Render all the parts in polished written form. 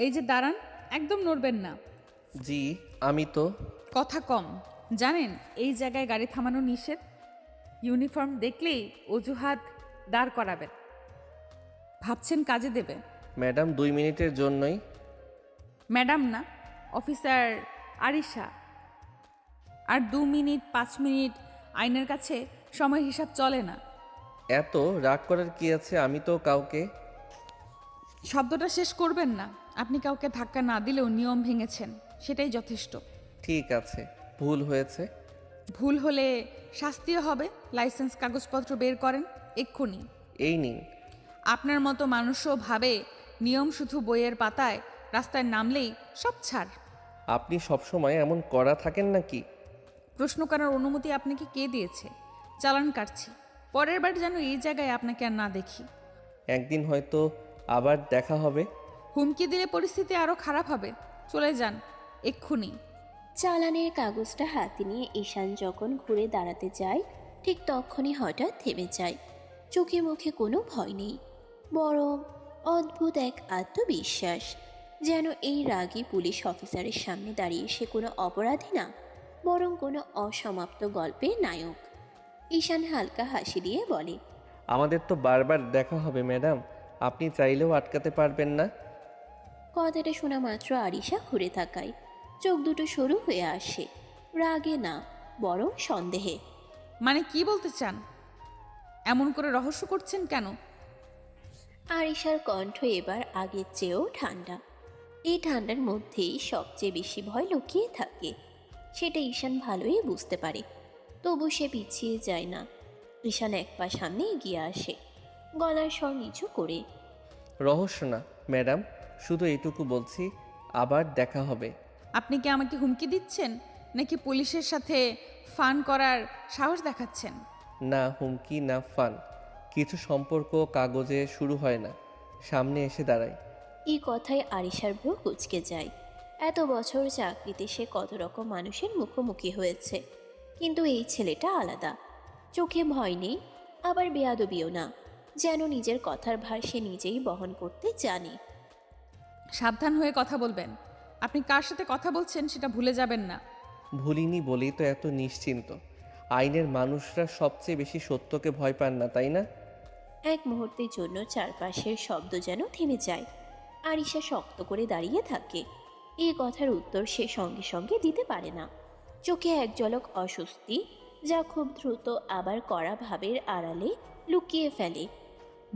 এই যে দাঁড়ান, একদম নড়বেন না। জি, আমি তো। কথা কম। জানেন এই জায়গায় গাড়ি থামানো নিষেধ। ইউনিফর্ম দেখলেই অজুহাত দাঁড় করাবেন। ভাবছেন কাজে দেবে? ম্যাডাম 2 মিনিটের জন্যই। ম্যাডাম না, অফিসার আরিশা। আর 2 মিনিট 5 মিনিট আইনের কাছে সময় হিসাব চলে না। এত রাগ করার কি আছে? আমি তো কাউকে। শব্দটা শেষ করবেন না। আপনি কাউকে ধাক্কা না দিলেও নিয়ম ভেঙেছেন, সেটাই যথেষ্ট। ঠিক আছে, ভুল হয়েছে। ভুল হলে শাস্তিও হবে। লাইসেন্স কাগজপত্র বের করেন এক্ষুনি। এই নিন। আপনার মতো মানুষও ভাবে নিয়ম শুধু বইয়ের পাতায়, রাস্তায় নামলেই সব ছাড়। আপনি সবসময় এমন করা থাকেন নাকি? প্রশ্ন করার অনুমতি আপনাকে কে দিয়েছে? চালান কাটছি। পরের বার যেন এই জায়গায় আপনাকে আর না দেখি। একদিন হয়তো আবার দেখা হবে। হুমকি দিলে পরিস্থিতি আরও খারাপ হবে। চলে যান এক্ষুনি। চালানের কাগজটা হাতে নিয়ে ঈশান যখন ঘুরে দাঁড়াতে যায়, ঠিক তখনই হঠাৎ থেমে যায়। চোখে মুখে কোনো ভয় নেই, বরং অদ্ভুত এক আত্মবিশ্বাস। যেন এই রাগী পুলিশ অফিসারের সামনে দাঁড়িয়ে সে কোনো অপরাধী না, বরং কোনো অসমাপ্ত গল্পের নায়ক। ঈশান হালকা হাসি দিয়ে বলে, আমাদের তো বারবার দেখা হবে ম্যাডাম, আপনি চাইলেও আটকাতে পারবেন না। কথাটা শোনা মাত্র আরিশা ঘুরে তাকায়। চোখ দুটো সরু হয়ে আসে, রাগে না বরং সন্দেহে। মানে কি বলতে চান? এমন করে রহস্য করছেন কেন? আরিশার কণ্ঠ এবার আগের চেয়েও ঠান্ডা। এই ঠান্ডার মধ্যেই সবচেয়ে বেশি ভয় লুকিয়ে থাকে, সেটা ঈশান ভালোই বুঝতে পারে। তবু সে পিছিয়ে যায় না। ঈশান এক পা সামনে এগিয়ে আসে, গলার স্বর নিচু করে। রহস্য না ম্যাডাম, শুধু এইটুকু বলছি, আবার দেখা হবে। আপনি কি আমাকে হুমকি দিচ্ছেন, নাকি পুলিশের সাথে ফান করার সাহস দেখাচ্ছেন? না হুমকি, না ফান। কিছু সম্পর্ক কাগজে শুরু হয় না, সামনে এসে দাঁড়ায়। এই কথায় আরিশার ভ্রু কুঁচকে যায়। এত বছর চাকরিতে সে কত রকম মানুষের মুখোমুখি হয়েছে, কিন্তু এই ছেলেটা আলাদা। চোখে ভয় নেই, আবার বেয়াদবিও না। যেন নিজের কথার ভার সে নিজেই বহন করতে জানে। সাবধান হয়ে কথা বলবেন। আপনি কার সাথে কথা বলছেন সেটা ভুলে যাবেন না। ভুলিনি বলেই তো এত নিশ্চিন্ত। আইনের মানুষরা সবচেয়ে বেশি সত্যকে ভয় পান না, তাই না? এক মুহূর্তের জন্য চারপাশের শব্দ যেন থেমে যায়। আরিশা শক্ত করে দাঁড়িয়ে থাকে। এই কথার উত্তর সে সঙ্গে সঙ্গে দিতে পারে না। চোখে এক ঝলক অস্বস্তি, যা খুব দ্রুত আবার কড়া ভাবের আড়ালে লুকিয়ে ফেলে।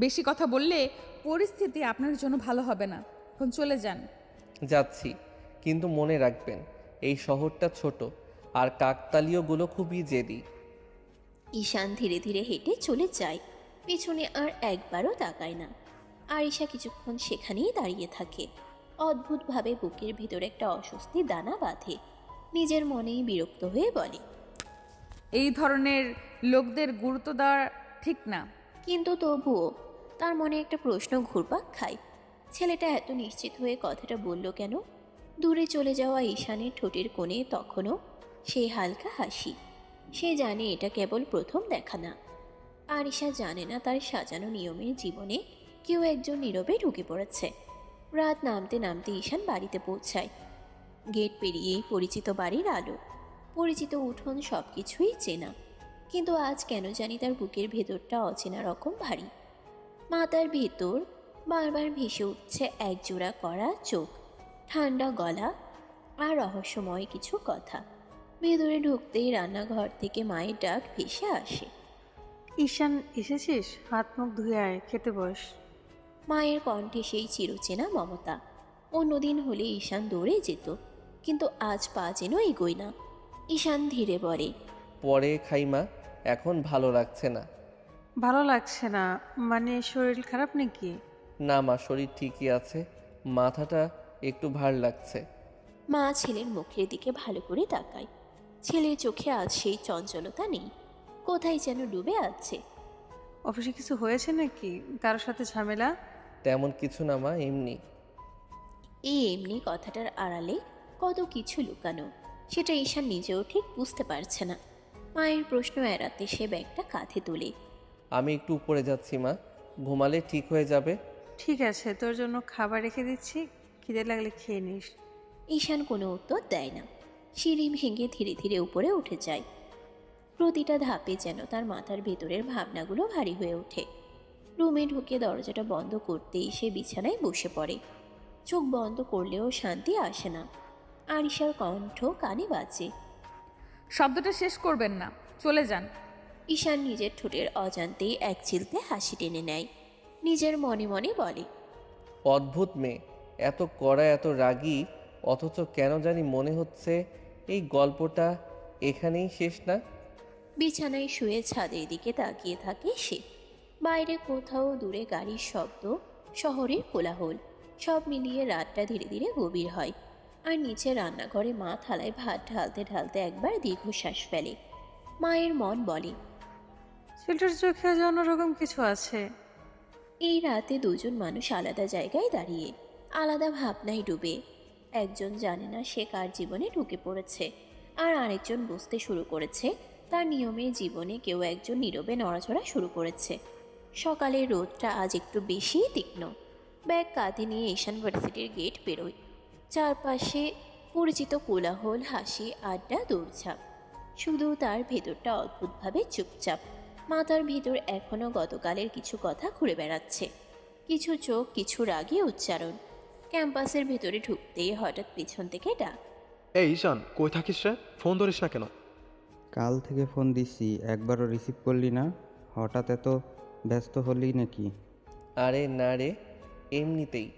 বেশি কথা বললে পরিস্থিতি আপনার জন্য ভালো হবে না। এখন চলে যান। যাচ্ছি, কিন্তু মনে রাখবেন এই শহরটা ছোট, আর কাকতালীয়গুলো খুবই জেদি। ঈশান ধীরে ধীরে হেঁটে চলে যায়, পিছনে আর একবারও তাকায় না। আরিশা কিছুক্ষণ সেখানেই দাঁড়িয়ে থাকে। অদ্ভুতভাবে বুকের ভিতর একটা অস্বস্তি দানা বাঁধে। নিজের মনেই বিরক্ত হয়ে বলে, এই ধরনের লোকদের গুরুত্ব দেওয়া ঠিক না। কিন্তু তবুও তার মনে একটা প্রশ্ন ঘুরপাক খায়। ছেলেটা এত নিশ্চিত হয়ে কথাটা বলল কেন? দূরে চলে যাওয়া ঈশানের ঠোঁটের কোণে তখনও সেই হালকা হাসি। সে জানে এটা কেবল প্রথম দেখা না। আরিশা জানে না তার সাজানো নিয়মের জীবনে কেউ একজন নীরবে ঢুকে পড়েছে। রাত নামতে নামতে ঈশান বাড়িতে পৌঁছায়। গেট পেরিয়েই পরিচিত বাড়ির আলো, পরিচিত উঠোন, সব কিছুই চেনা। কিন্তু আজ কেন জানি তার বুকের ভেতরটা অচেনা রকম ভারী। মাথার ভেতর বারবার ভেসে উঠছে একজোড়া করা চোখ, ঠান্ডা গলা আর রহস্যময় কিছু কথা। ভেতরে ঢুকতেই রান্নাঘর থেকে মায়ের ডাক ভেসে আসে, ঈশান এসেছিস? হাত মুখ ধুয়ে আয়, খেতে বস। মায়ের কণ্ঠে সেই চিরচেনা মমতা। অন্যদিন হলে ঈশান দৌড়ে যেত, কিন্তু আজ পা যেন এগোয় না। ঈশান ধীরে বলে, পরে খাইমা, এখন ভালো লাগছে না। ভালো লাগছে না মানে শরীর খারাপ নাকি? না মা, শরীর ঠিকই আছে, মাথাটা একটু ভার লাগছে। মা ছেলের মুখের দিকে ভালো করে তাকায়। ছেলের চোখে আজ সেই চঞ্চলতা নেই, কোথায় যেন ডুবে আছে। অফিসে কিছু হয়েছে নাকি? কারোর সাথে ঝামেলা? তেমন কিছু না মা, এমনি। এই এমনি কথাটার আড়ালে কত কিছু লুকানো, সেটা ঈশান নিজেও ঠিক বুঝতে পারছে না। মায়ের প্রশ্ন এড়াতে সে ব্যাগটা কাঁধে তোলে। আমি একটু উপরে যাচ্ছি মা, ঘুমালে ঠিক হয়ে যাবে। ঠিক আছে, তোর জন্য খাবার রেখে দিচ্ছি, খিদে লাগলে খেয়ে নিস। ঈশান কোনো উত্তর দেয় না। সিঁড়ি ভেঙে ধীরে ধীরে উপরে উঠে যায়। প্রতিটা ধাপে যেন তার মাথার ভেতরের ভাবনাগুলো ভারী হয়ে ওঠে। রুমে ঢুকে দরজাটা বন্ধ করতেই সে বিছানায় বসে পড়ে। চোখ বন্ধ করলেও শান্তি আসে না। আরিশার কণ্ঠ কানে বাজে। শব্দটা শেষ করবেন না, চলে যান। ঈশান নিজের ঠোঁটের অজান্তেই এক চিলতে হাসি টেনে নেয়। নিজের মনে মনে বলে, অদ্ভুত মেয়ে, এত কড়া, এত রাগী, অথচ কেন জানি মনে হচ্ছে এই গল্পটা এখানেই শেষ না। বিছানায় শুয়ে ছাদের দিকে তাকিয়ে থাকে সে। বাইরে কোথাও দূরে গাড়ির শব্দ, শহরের কোলাহল, সব মিলিয়ে রাতটা ধীরে ধীরে গভীর হয়। আর নিচে রান্নাঘরে মা থালায় ভাত ঢালতে ঢালতে একবার দীর্ঘশ্বাস ফেলে। মায়ের মন বলে, ছেলেটার চোখে আজ অন্যরকম কিছু আছে। এই রাতে দুজন মানুষ আলাদা জায়গায় দাঁড়িয়ে, আলাদা ভাবনায় ডুবে। একজন জানে না সে কার জীবনে ঢুকে পড়েছে, আর আরেকজন বুঝতে শুরু করেছে তার নিয়মের জীবনে কেউ একজন নীরবে নড়াচড়া শুরু করেছে। সকালের রোদটা আজ একটু বেশিই তীক্ষ্ণ। ব্যাগ কাঁধে নিয়ে ঈশান ভার্সিটির গেট বেরোয়। চারপাশে পরিচিত কোলাহল, হাসি, আড্ডা, দৌড়ঝাঁপ। শুধু তার ভেতরটা অদ্ভুতভাবে চুপচাপ। মাথার ভিতর এখনও গতকালের কিছু কথা ঘুরে বেড়াচ্ছে। কিছু চোখ, কিছু রাগী উচ্চারণ। ক্যাম্পাসের ভেতরে ঢুকতেই হঠাৎ পেছন থেকে ডাক। এই ঈশান, কই থাকিস রে? ফোন ধরিস না কেন? কাল থেকে ফোন দিচ্ছি, একবারও রিসিভ করলি না। হঠাৎ এত ব্যস্ত হলি নাকি? আরে না রে, এমনিতেই।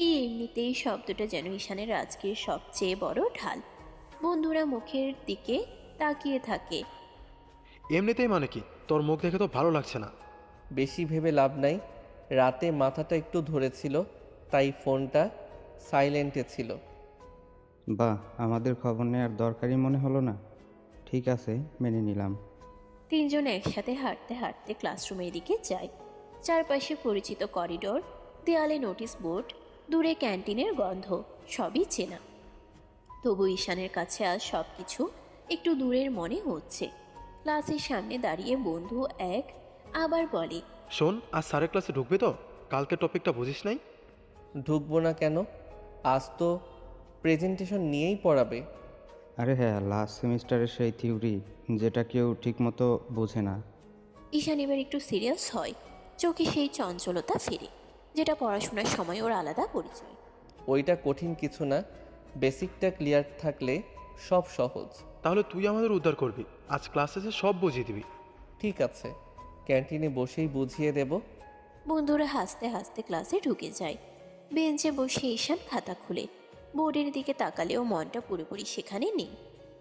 এই এমনিতেই শব্দটা যেন ঈশানের আজকের সবচেয়ে বড় ঢাল। বন্ধুরা মুখের দিকে তাকিয়ে থাকে। এমনিতেই মানে কি? তোর মুখ দেখে তো ভালো লাগছে না। বেশি ভেবে লাভ নাই, রাতে মাথাটা একটু ধরেছিল, তাই ফোনটা সাইলেন্টে ছিল। বাহ, আমাদের খবর নেওয়ার দরকারই মনে হলো না। ঠিক আছে, মেনে নিলাম। তিনজন একসাথে হাঁটতে হাঁটতে ক্লাসরুমের দিকে যায়। চারপাশে পরিচিত করিডোর, দেয়ালে নোটিশ বোর্ড, দূরে ক্যান্টিনের গন্ধ, সবই চেনা। তবু ঈশানের কাছে আজ সব কিছু একটু দূরের মনে হচ্ছে। ক্লাসের সামনে দাঁড়িয়ে বন্ধু এক আবার বলে, শোন, আজ স্যারের ক্লাসে ঢুকবি তো? কালকে টপিকটা বুঝিস নাই? ঢুকবো না কেন? আজ তো প্রেজেন্টেশন নিয়েই পড়াবে। আরে হ্যাঁ, লাস্ট সেমিস্টারের সেই থিওরি যেটা কেউ ঠিকমতো বোঝে না। ঈশান এবার একটু সিরিয়াস হয়। চোখে সেই চঞ্চলতা ফেরে, যেটা পড়াশোনার সময় ওর আলাদা পরিচয়। ওইটা কঠিন কিছু না, বেসিকটা ক্লিয়ার থাকলে সব সহজ। তাহলে তুই আমাদের উদ্ধার করবি। আজ ক্লাসে এসে সব বুঝিয়ে দিবি। ঠিক আছে, ক্যান্টিনে বসেই বুঝিয়ে দেব। বন্ধুরা হাসতে হাসতে ক্লাসে ঢুকে যায়। বেঞ্চে বসে ঈশান খাতা খুলে বোর্ডের দিকে তাকালেও মনটা পুরোপুরি সেখানে নেই।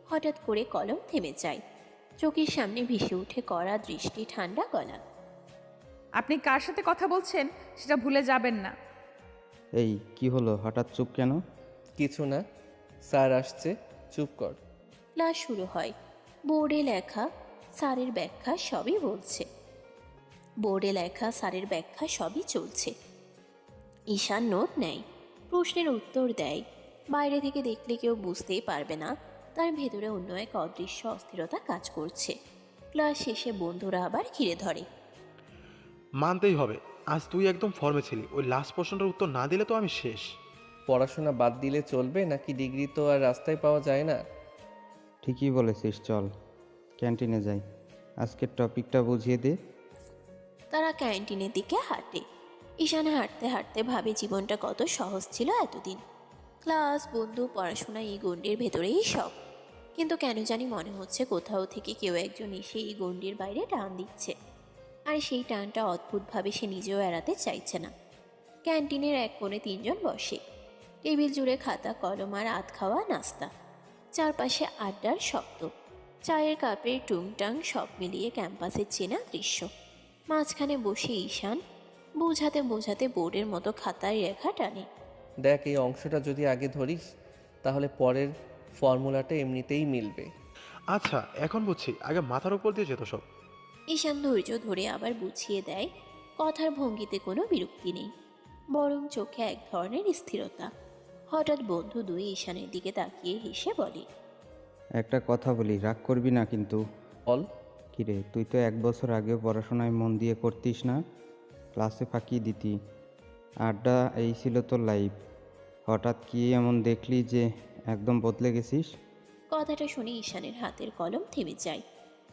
হঠাৎ করে কলম থেমে যায়। চোখের সামনে ভেসে উঠে কড়া দৃষ্টি, ঠান্ডা গলা। আপনি কার সাথে কথা বলছেন সেটা ভুলে যাবেন না। এই কি হলো, হঠাৎ চুপ কেন? কিছু না, স্যার আসছে, চুপ কর। ক্লাস শুরু হয়। বোর্ডে লেখা স্যারের ব্যাখ্যা সবই বলছে। বোর্ডে লেখা স্যারের ব্যাখ্যা সবই চলছে। ঈশান নোট নেয়, প্রশ্নের উত্তর দেয়। বাইরে থেকে দেখলে কেউ বুঝতেই পারবে না তার ভেতরে অন্য এক অদৃশ্য অস্থিরতা কাজ করছে। ক্লাস শেষে বন্ধুরা আবার ঘিরে ধরে। মানতেই হবে, আজ তুই একদম ফর্মে ছিলি। ওই লাস্ট প্রশ্নটার উত্তর না দিলে তো আমি শেষ। পড়াশোনা বাদ দিলে চলবে নাকি? ডিগ্রি তো আর রাস্তায় পাওয়া যায় না। ঠিকই বলেছিস, চল ক্যান্টিনে যাই, আজকের টপিকটা বুঝিয়ে দে। তারা ক্যান্টিনের দিকে হাঁটে। ঈশান হাঁটতে হাঁটতে ভাবে জীবনটা কত সহজ ছিল এতদিন। ক্লাস, বন্ধু, পড়াশোনা, এই গণ্ডির ভেতরেই সব। কিন্তু কেন জানি মনে হচ্ছে কোথাও থেকে কেউ একজন এসে এই গণ্ডির বাইরে টান দিচ্ছে। আর সেই টানটা অদ্ভুতভাবে সে নিজেও এড়াতে চাইছে না। ক্যান্টিনের এক কোণে তিনজন বসে। টেবিল জুড়ে খাতা, কলম আর আধ খাওয়া নাস্তা। চারপাশে আড্ডার শব্দ, চায়ের কাপের টুংটাং, সব মিলিয়ে ক্যাম্পাসের চেনা দৃশ্য। মাঝখানে বসে ঈশান বোঝাতে বোঝাতে বোর্ডের মতো খাতায় রেখা টানে। দেখ, এই অংশটা যদি আগে ধরিস তাহলে পরের ফর্মুলাটা এমনিতেই মিলবে। আচ্ছা, এখন বুঝছি, আগে মাথার উপর দিয়ে যেত সব। ঈশান ধৈর্য ধরে আবার বুঝিয়ে দেয়। কথার ভঙ্গিতে কোনো বিরক্তি নেই, বরং চোখে এক ধরনের স্থিরতা। হঠাৎ বন্ধু দুই ঈশানের দিকে তাকিয়ে হেসে বলে, একটা কথা বলি, রাগ করবি না কিন্তু। বল। কিরে, তুই তো 1 বছর আগেও পড়াশোনায় মন দিয়ে করতিস না, ক্লাসে ফাঁকি দিতি, আড্ডা, এই ছিল তোর লাইফ। হঠাৎ কি এমন দেখলি যে একদম বদলে গেছিস? কথাটা শুনে ঈশানের হাতের কলম থেমে যায়।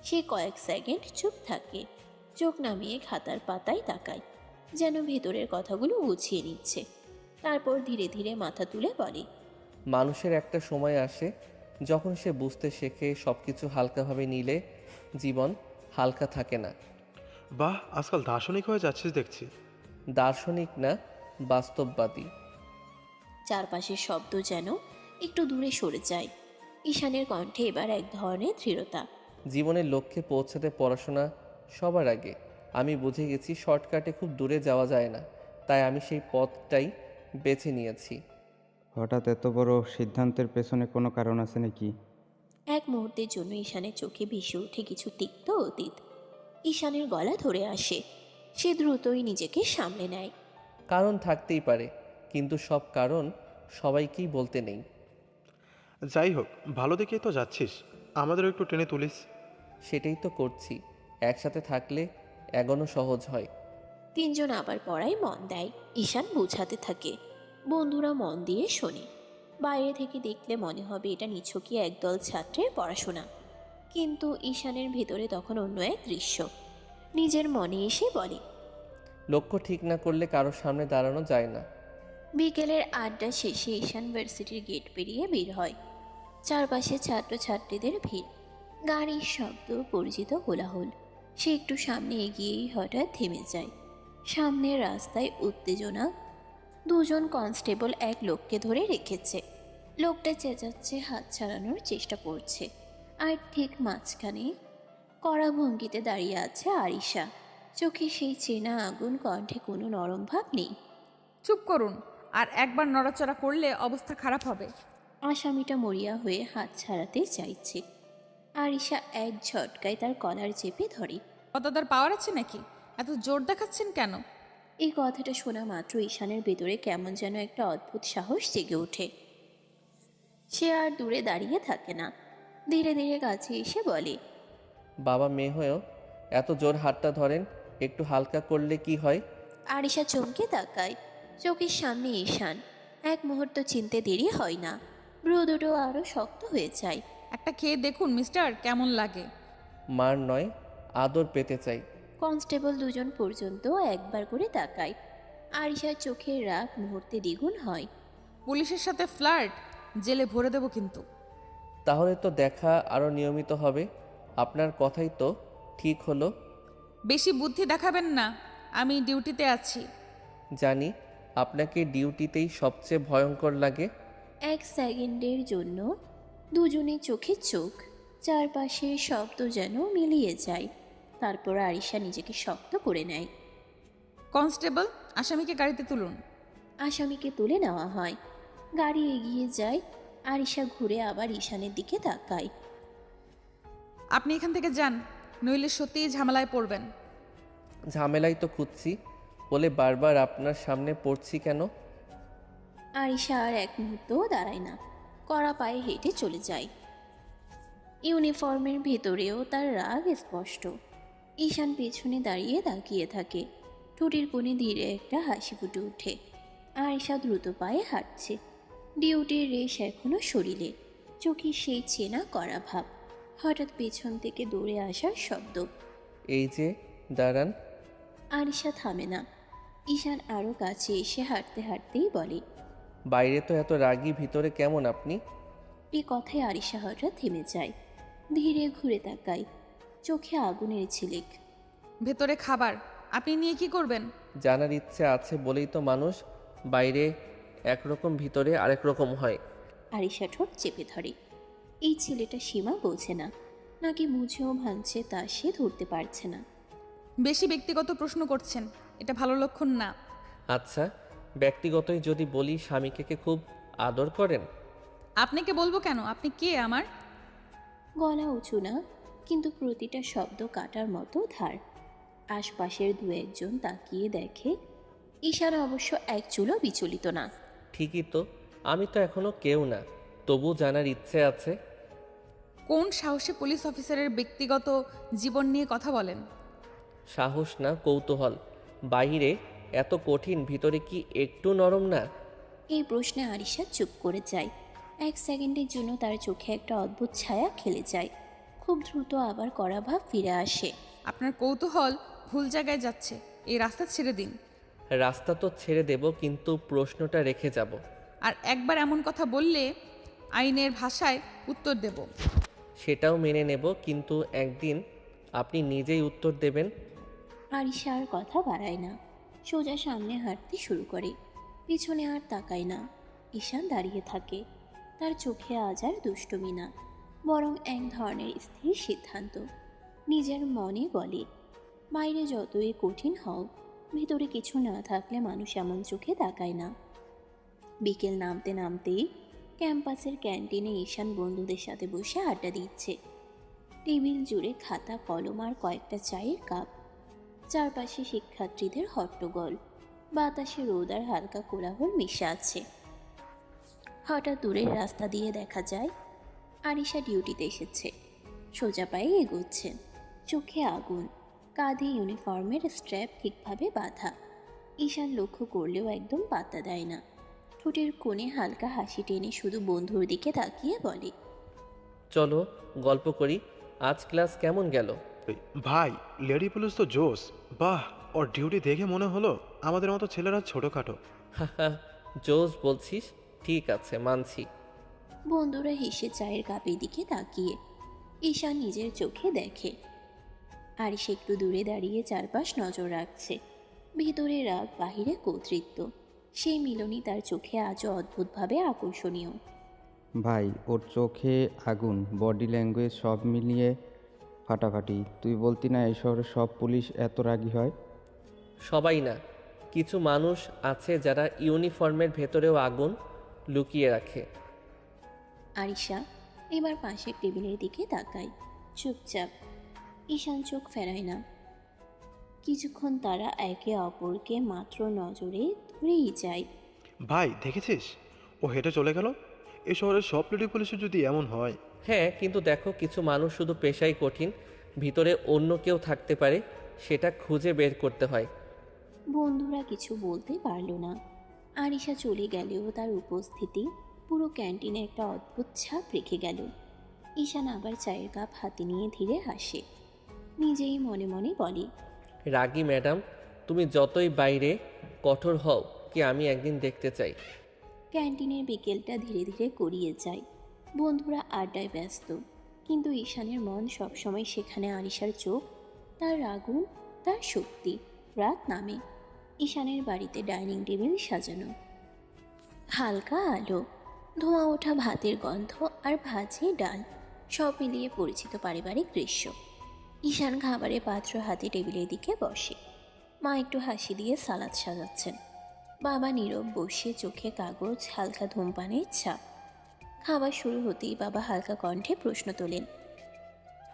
সে কয়েক সেকেন্ড চুপ থাকে, চোখ নামিয়ে খাতার পাতায় তাকায়, যেন ভেতরের কথাগুলো গুছিয়ে নিচ্ছে। তারপর ধীরে ধীরে মাথা তুলে বলে, মানুষের একটা সময় আসে যখন সে বুঝতে শেখে সব কিছু হালকাভাবে নিলে জীবন হালকা থাকে না। বাহ, আজকাল দার্শনিক হয়ে যাচ্ছিস দেখছি। দার্শনিক না, বাস্তববাদী। চারপাশের শব্দ যেন একটু দূরে সরে যায়। ঈশানের কণ্ঠে এবার এক ধরনের দৃঢ়তা। জীবনের লক্ষ্যে পৌঁছাতে পড়াশোনা সবার আগে। আমি বুঝে গেছি শর্টকাটে খুব দূরে যাওয়া যায় না, তাই আমি সেই পথটাই বেছে নিয়েছি। হঠাৎ এত বড় সিদ্ধান্তের পেছনে কোনো কারণ আছে নাকি? এক মুহূর্তের জন্য ঈশানের চোখে ভেসে ওঠে কিছু তিক্ত অতীত। ঈশানের গলা ধরে আসে। সে দ্রুতই নিজেকে সামলে নেয়। কারণ থাকতেই পারে, কিন্তু সব কারণ সবাইকেই বলতে নেই। যাই হোক, ভালো দেখেই তো যাচ্ছিস, আমাদেরও একটু টেনে তুলিস। সেটাই তো করছি। একসাথে থাকলে এগোনো সহজ হয়। তিনজন আবার পড়ায় মন দেয়। ঈশান বোঝাতে থাকে, বন্ধুরা মন দিয়ে শোনে। বাইরে থেকে দেখলে মনে হবে এটা নিছকই একদল ছাত্রের পড়াশোনা, কিন্তু ঈশানের ভেতরে তখন অন্য এক দৃশ্য। নিজের মনে এসে বলে, লক্ষ্য ঠিক না করলে কারোর সামনে দাঁড়ানো যায় না। বিকেলের আড্ডা শেষে ঈশান ভার্সিটির গেট পেরিয়ে বের হয়। চারপাশে ছাত্রছাত্রীদের ভিড়, গাড়ির শব্দ, পরিচিত কোলাহল। সে একটু সামনে এগিয়েই হঠাৎ থেমে যায়। সামনের রাস্তায় উত্তেজনা। দুজন কনস্টেবল এক লোককে ধরে রেখেছে। লোকটা চেঁচাচ্ছে, হাত ছাড়ানোর চেষ্টা করছে। আর ঠিক মাঝখানে কড়া ভঙ্গিতে দাঁড়িয়ে আছে আরিশা। চোখে সেই চেনা আগুন, কণ্ঠে কোনো নরম ভাব নেই। চুপ করুন, আর একবার নড়াচড়া করলে অবস্থা খারাপ হবে। আসামিটা মরিয়া হয়ে হাত ছাড়াতে চাইছে। আরিশা এক ঝটকায় তার কলার চেপে ধরে। কতদার পাওয়ার আছে নাকি? এত জোর দেখাচ্ছেন কেন? এই কথাটা শোনা মাত্র ঈশানের ভেতরে কেমন যেন একটা অদ্ভুত সাহস জেগে ওঠে। সে আর দূরে দাঁড়িয়ে থাকে না, ধীরে ধীরে কাছে এসে বলে, বাবা মেয়ে হয়েও এত জোর হাতটা ধরেন, একটু হালকা করলে কি হয়? আরিশা চমকে তাকায়। চোখের সামনে ঈশান। এক মুহূর্ত চিনতে দেরি হয় না, ভ্রু দুটো আরো শক্ত হয়ে যায়। একটা খেয়ে দেখুন মিস্টার, কেমন লাগে। মার নয়, আদর পেতে চাই। কনস্টেবল দুজন পর্যন্ত একবার করে তাকায়। আরিশার চোখের রাগ মুহূর্তে দ্বিগুণ হয়। পুলিশের সাথে ফ্লার্ট, জেলে ভরে দেব কিন্তু। তাহলে তো দেখা আরও নিয়মিত হবে। আপনার কথাই তো ঠিক হলো। বেশি বুদ্ধি দেখাবেন না, আমি ডিউটিতে আছি। জানি আপনাকে ডিউটিতেই সবচেয়ে ভয়ঙ্কর লাগে। এক সেকেন্ডের জন্য দুজনের চোখে চোখ, চারপাশের শব্দ যেন মিলিয়ে যায়। তারপর আরিশা নিজেকে শক্ত করে নেয়। কনস্টেবল, আসামিকে গাড়িতে তুলুন। আসামিকে তুলে নেওয়া হয়। গাড়ি এগিয়ে যায়। আরিশা ঘুরে আবার ঈশানের দিকে তাকায়। আপনি এখান থেকে যান, নইলে সত্যিই ঝামেলায় পড়বেন। ঝামেলাই তো খুঁজছি বলে বারবার আপনার সামনে পড়ছি কেন? আরিশা আর এক মুহূর্তও দাঁড়ায় না, কড়া পায়ে হেঁটে চলে যায়। ইউনিফর্মের ভেতরেও তার রাগ স্পষ্ট। ঈশান পেছনে দাঁড়িয়ে তাকিয়ে থাকে। ঠোঁটের কোণে ধীরে একটা হাসি ফুটে ওঠে। আরিশা দ্রুত পায়ে হাঁটছে। ডিউটির রেশ এখনো শরীরে, চোখে সেই চেনা করা ভাব। হঠাৎ পেছন থেকে দৌড়ে আসার শব্দ। এই যে দাঁড়ান। আরিশা থামে না। ঈশান আরও কাছে এসে হাঁটতে হাঁটতেই বলে, বাইরে তো এত রাগী, ভিতরে কেমন আপনি? এই কথায় আরিশা হঠাৎ থেমে যায়। ধীরে ঘুরে তাকায়, চোখে আগুনের ঝিলিক। ভেতরে খাবার, আপনি নিয়ে কি করবেন? জানার ইচ্ছে আছে বলেই তো মানুষ বাইরে একরকম ভিতরে আরেক রকম হয়। আরিশা ঠোঁট চেপে ধরে। এই ছেলেটা সীমা বোঝে না, নাকি বুঝেও ভাঙছে তা সে ধরতে পারছে না। বেশি ব্যক্তিগত প্রশ্ন করছেন, এটা ভালো লক্ষণ না। আচ্ছা, ব্যক্তিগতই যদি বলি, স্বামীকে খুব আদর করেন? আপনাকে বলবো কেন? আপনি কে আমার? গলা উঁচু না, কিন্তু প্রতিটা শব্দ কাটার মতো ধার। আশপাশের দু একজন তাকিয়ে দেখে। ঈশান অবশ্য এক চুলও বিচলিত না। ঠিকই তো, আমি তো এখনো কেউ না, তবু জানার ইচ্ছে আছে। কোন সাহসে পুলিশ অফিসারের ব্যক্তিগত জীবন নিয়ে কথা বলেন? সাহস না, কৌতূহল। বাইরে এত কঠিন, ভিতরে কি একটু নরম না? এই প্রশ্নে আরিশা চুপ করে যায়। 1 সেকেন্ডের জন্য তার চোখে একটা অদ্ভুত ছায়া খেলে যায়। খুব দ্রুত আবার কড়া ভাব ফিরে আসে। আপনার কৌতূহল ভুল জায়গায় যাচ্ছে, এই রাস্তা ছেড়ে দিন। রাস্তা তো ছেড়ে দেব, কিন্তু প্রশ্নটা রেখে যাব। আর একবার এমন কথা বললে আইনের ভাষায় উত্তর দেব। সেটাও মেনে নেব, কিন্তু একদিন আপনি নিজেই উত্তর দেবেন। আরিশা আর কথা বাড়ায় না, সোজা সামনে হাঁটতে শুরু করে। পিছনে আর তাকায় না। ঈশান দাঁড়িয়ে থাকে। তার চোখে আজ আর দুষ্টুমি না, বরং এক ধরনের স্থির সিদ্ধান্ত। নিজের মনে বলে, বাইরে যতই কঠিন হোক, ভিতরে কিছু না থাকলে মানুষ এমন চোখে তাকায় না। বিকেল নামতে নামতেই ক্যাম্পাসের ক্যান্টিনে ঈশান বন্ধুদের সাথে বসে আড্ডা দিচ্ছে। টেবিল জুড়ে খাতা কলম আর কয়েকটা চায়ের কাপ। চারপাশে শিক্ষার্থীদের হট্টগোল, বাতাসে রোদ আর হালকা কোলাহল মিশে আছে। হঠাৎ দূরের রাস্তা দিয়ে দেখা যায় আরিশা ডিউটিতে এসেছে। সোজা পায়ে এগোচ্ছেন, চোখে আগুন, কাঁধে ইউনিফর্মের স্ট্র্যাপ ঠিকভাবে বাঁধা। ঈশান লক্ষ্য করলেও একদম পাত্তা দেয় না। ঠোঁটের কোণে হালকা হাসি টেনে শুধু বন্ধুর দিকে তাকিয়ে বলে, চলো গল্প করি, আজ ক্লাস কেমন গেল? ভাই, লেডি পুলিশ তো জোস। বাহ, ওর ডিউটি দেখে মনে হলো আমাদের মতো ছেলেরা ছোটোখাটো। হাহা, জোস বলছিস? ঠিক আছে, মানছি। বন্ধুরা হেসে চায়ের কাপের দিকে তাকিয়ে ঈশান নিজের চোখে দেখে আরিশা একটু দূরে দাঁড়িয়ে চারপাশ নজর রাখছে। ভিতরে রাগ, বাহিরে কর্তৃত্ব। সেই মিলনই তার চোখে আজও অদ্ভুতভাবে আকর্ষণীয়। ভাই, ওর চোখে আগুন, বডি ল্যাঙ্গুয়েজ সব মিলিয়ে ফাটাফাটি। তুই বলতি না এই শহরে সব পুলিশ এত রাগী হয়? সবাই না, কিছু মানুষ আছে যারা ইউনিফর্মের ভেতরেও আগুন লুকিয়ে রাখে। আরিশা এবার পাশের টেবিলের দিকে তাকায়, চুপচাপ। ঈশান চোখ ফেরায় না। কিছুক্ষণ তারা একে অপরকে মাত্র নজরে ধরেই যায়। ভাই দেখেছিস, ও হেঁটে চলে গেল। এই শহরের সব লেডি পুলিশের যদি এমন হয়। হ্যাঁ, কিন্তু দেখো, কিছু মানুষ শুধু পেশাই কঠিন, ভিতরে অন্য কেউ থাকতে পারে, সেটা খুঁজে বের করতে হয়। বন্ধুরা কিছু বলতে পারল না। আরিশা চলে গেলেও তার উপস্থিতি পুরো ক্যান্টিনে একটা অদ্ভুত ছাপ রেখে গেল। ঈশান আবার চায়ের কাপ হাতে নিয়ে ধীরে হাসে। নিজেই মনে মনে বলে, রাগী ম্যাডাম, তুমি যতই বাইরে কঠোর হও, কি আমি একদিন দেখতে চাই। ক্যান্টিনের বিকেলটা ধীরে ধীরে গড়িয়ে যায়। বন্ধুরা আড্ডায় ব্যস্ত, কিন্তু ঈশানের মন সবসময় সেখানে। আরিশার চোখ, তার আগুন, তার শক্তি। রাত নামে। ঈশানের বাড়িতে ডাইনিং টেবিল সাজানো, হালকা আলো, ধোঁয়া ওঠা ভাতের গন্ধ আর ভাজে ডাল, সব মিলিয়ে পরিচিত পারিবারিক দৃশ্য। ঈশান খাবারের পাত্র হাতে টেবিলের দিকে বসে। মা একটু হাসি দিয়ে সালাদ সাজাচ্ছেন। বাবা নীরব বসে, চোখে কাগজ, হালকা ধূমপানের ছাপ। খাবার শুরু হতেই বাবা হালকা কণ্ঠে প্রশ্ন তোলেন,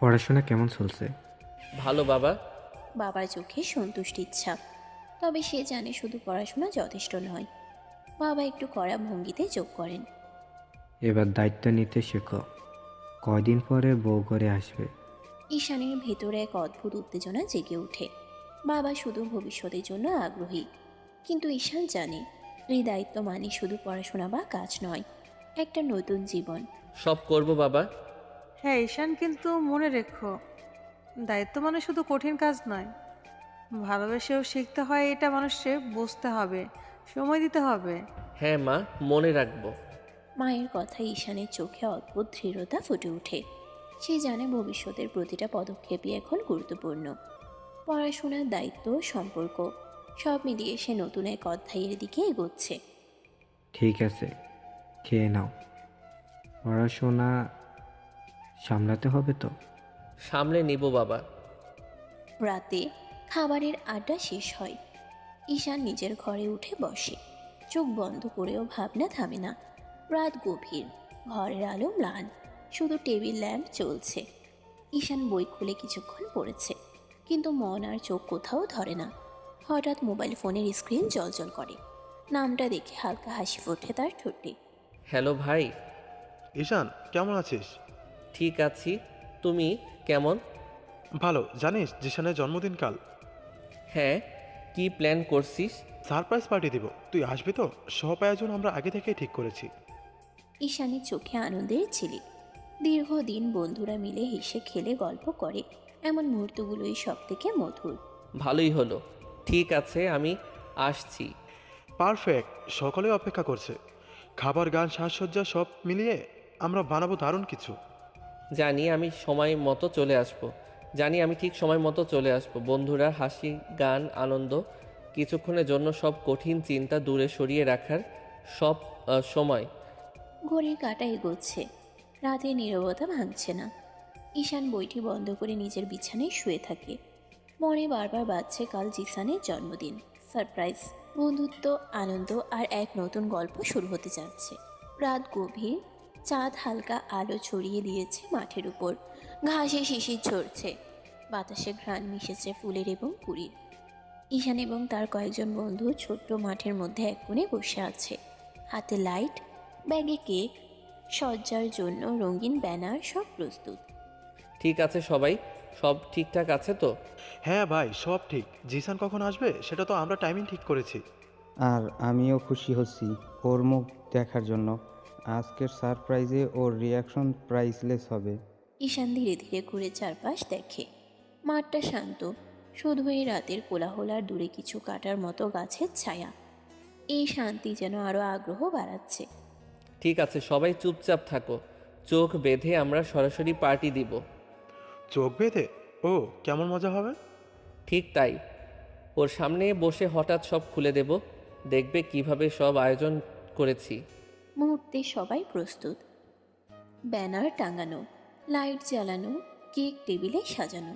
পড়াশোনা কেমন চলছে? ভালো বাবা। বাবার চোখে সন্তুষ্টির ছাপ। তবে সে জানে শুধু পড়াশোনা যথেষ্ট নয়। বাবা একটু কড়া ভঙ্গিতে যোগ করেন, এবার দায়িত্ব নিতে শেখো, কয়দিন পরে বউ ঘরে আসবে। ঈশানের ভেতরে এক অদ্ভুত উত্তেজনা জেগে ওঠে। বাবা শুধু ভবিষ্যতের জন্য আগ্রহী, কিন্তু ঈশান জানে এই দায়িত্ব মানে শুধু পড়াশোনা বা কাজ নয়, একটা নতুন জীবন। সব করব বাবা। হ্যাঁ ঈশান, কিন্তু মনে রেখো, দায়িত্ব মানে শুধু কঠিন কাজ নয়, ভালোবেসেও শিখতে হয়। এটা মানুষকে বুঝতে হবে, সময় দিতে হবে। হ্যাঁ মা, মনে রাখবো। মায়ের কথায় ঈশানের চোখে অদ্ভুত দৃঢ়তা ফুটে ওঠে। সে জানে ভবিষ্যতের প্রতিটা পদক্ষেপই এখন গুরুত্বপূর্ণ। পড়াশোনার দায়িত্ব, সম্পর্ক, সব মিলিয়ে সে নতুন এক অধ্যায়ের দিকে এগোচ্ছে। ঠিক আছে, খেয়ে নাও। পড়াশোনা সামলাতে হবে তো। সামলে নিব বাবা। রাতে খাবারের আড্ডা শেষ হয়। ঈশান নিজের ঘরে উঠে বসে। চোখ বন্ধ করেও ভাবনা থামে না। রাত গভীর, ঘরের আলো ম্লান, শুধু টেবিল ল্যাম্প চলছে। ঈশান বই খুলে কিছুক্ষণ পড়েছে, কিন্তু মন আর চোখ কোথাও ধরে না। হঠাৎ মোবাইল ফোনের স্ক্রিন জ্বলজ্বল করে। নামটা দেখে হালকা হাসি ফোটে তার ঠোঁটে। হ্যালো ভাই। ঈশান, কেমন আছিস? ঠিক আছি, তুমি কেমন? ভালো। জানিস জিশানের জন্মদিন কাল? হ্যাঁ, কি প্ল্যান করছিস? সারপ্রাইজ পার্টি দিব, তুই আসবি তো? সব আয়োজন আমরা আগে থেকেই ঠিক করেছি। ঈশানের চোখে আনন্দের ঝিলিক। দীর্ঘদিন বন্ধুরা মিলে হেসে খেলে গল্প করে, এমন মুহূর্তগুলোই সব থেকে মধুর। ভালোই হলো। ঠিক আছে, আমি আসছি। পারফেক্ট, সকলে অপেক্ষা করছে। খাবার, গান, সাজসজ্জা সব মিলিয়ে আমরা বানাবো দারুণ কিছু। জানি আমি সময় মতো চলে আসব। জানি আমি ঠিক সময় মতো চলে আসব। বন্ধুরা, হাসি, গান, আনন্দ, কিছুক্ষণের জন্য সব কঠিন চিন্তা দূরে সরিয়ে রাখার সব সময়। ঘড়ির কাঁটা এগোচ্ছে, রাতের নীরবতা ভাঙছে না। ঈশান বইটি বন্ধ করে নিজের বিছানায় শুয়ে থাকে। মনে বারবার বাজছে কাল জিসানের জন্মদিন, সারপ্রাইজ, বন্ধুত্ব, আনন্দ আর এক নতুন গল্প শুরু হতে যাচ্ছে। রাত গভীর, চাঁদ হালকা আলো ছড়িয়ে দিয়েছে মাঠের উপর। ঘাসে শিশির ঝরছে, বাতাসে ঘ্রাণ মিশেছে ফুলের এবং কুড়ির। ঈশান এবং তার কয়েকজন বন্ধু ছোট্ট মাঠের মধ্যে এক কোণে বসে আছে। হাতে লাইট, ব্যাগে কেক, সজ্জার জন্য রঙিন ব্যানার, সব প্রস্তুত। ঠিক আছে সবাই, সব ঠিকঠাক আছে তো? হ্যাঁ ভাই, সব ঠিক। জিসান কখন আসবে সেটা তো আমরা টাইমিং ঠিক করেছি। আর আমিও খুশি হচ্ছি ওর মুখ দেখার জন্য। আজকের সারপ্রাইজে ওর রিয়াকশন প্রাইসলেস হবে। ঈশান ধীরে ধীরে ঘুরে চারপাশ দেখে। মাঠটা শান্ত, শুধু এই রাতের কোলাহল আর দূরে কিছু কাটার মতো গাছের ছায়া। এই শান্তি যেন আরও আগ্রহ বাড়াচ্ছে। ঠিক আছে, সবাই চুপচাপ থাকো। চোখ বেঁধে আমরা সরাসরি পার্টি দিব। চোখ বেঁধে? ও, কেমন মজা হবে? ঠিক তাই। ওর সামনে বসে হঠাৎ সব খুলে দেব। দেখবে কিভাবে সব আয়োজন করেছি। মুহূর্তে সবাই প্রস্তুত। ব্যানার টাঙানো, লাইট জ্বালানো, কেক টেবিলে সাজানো।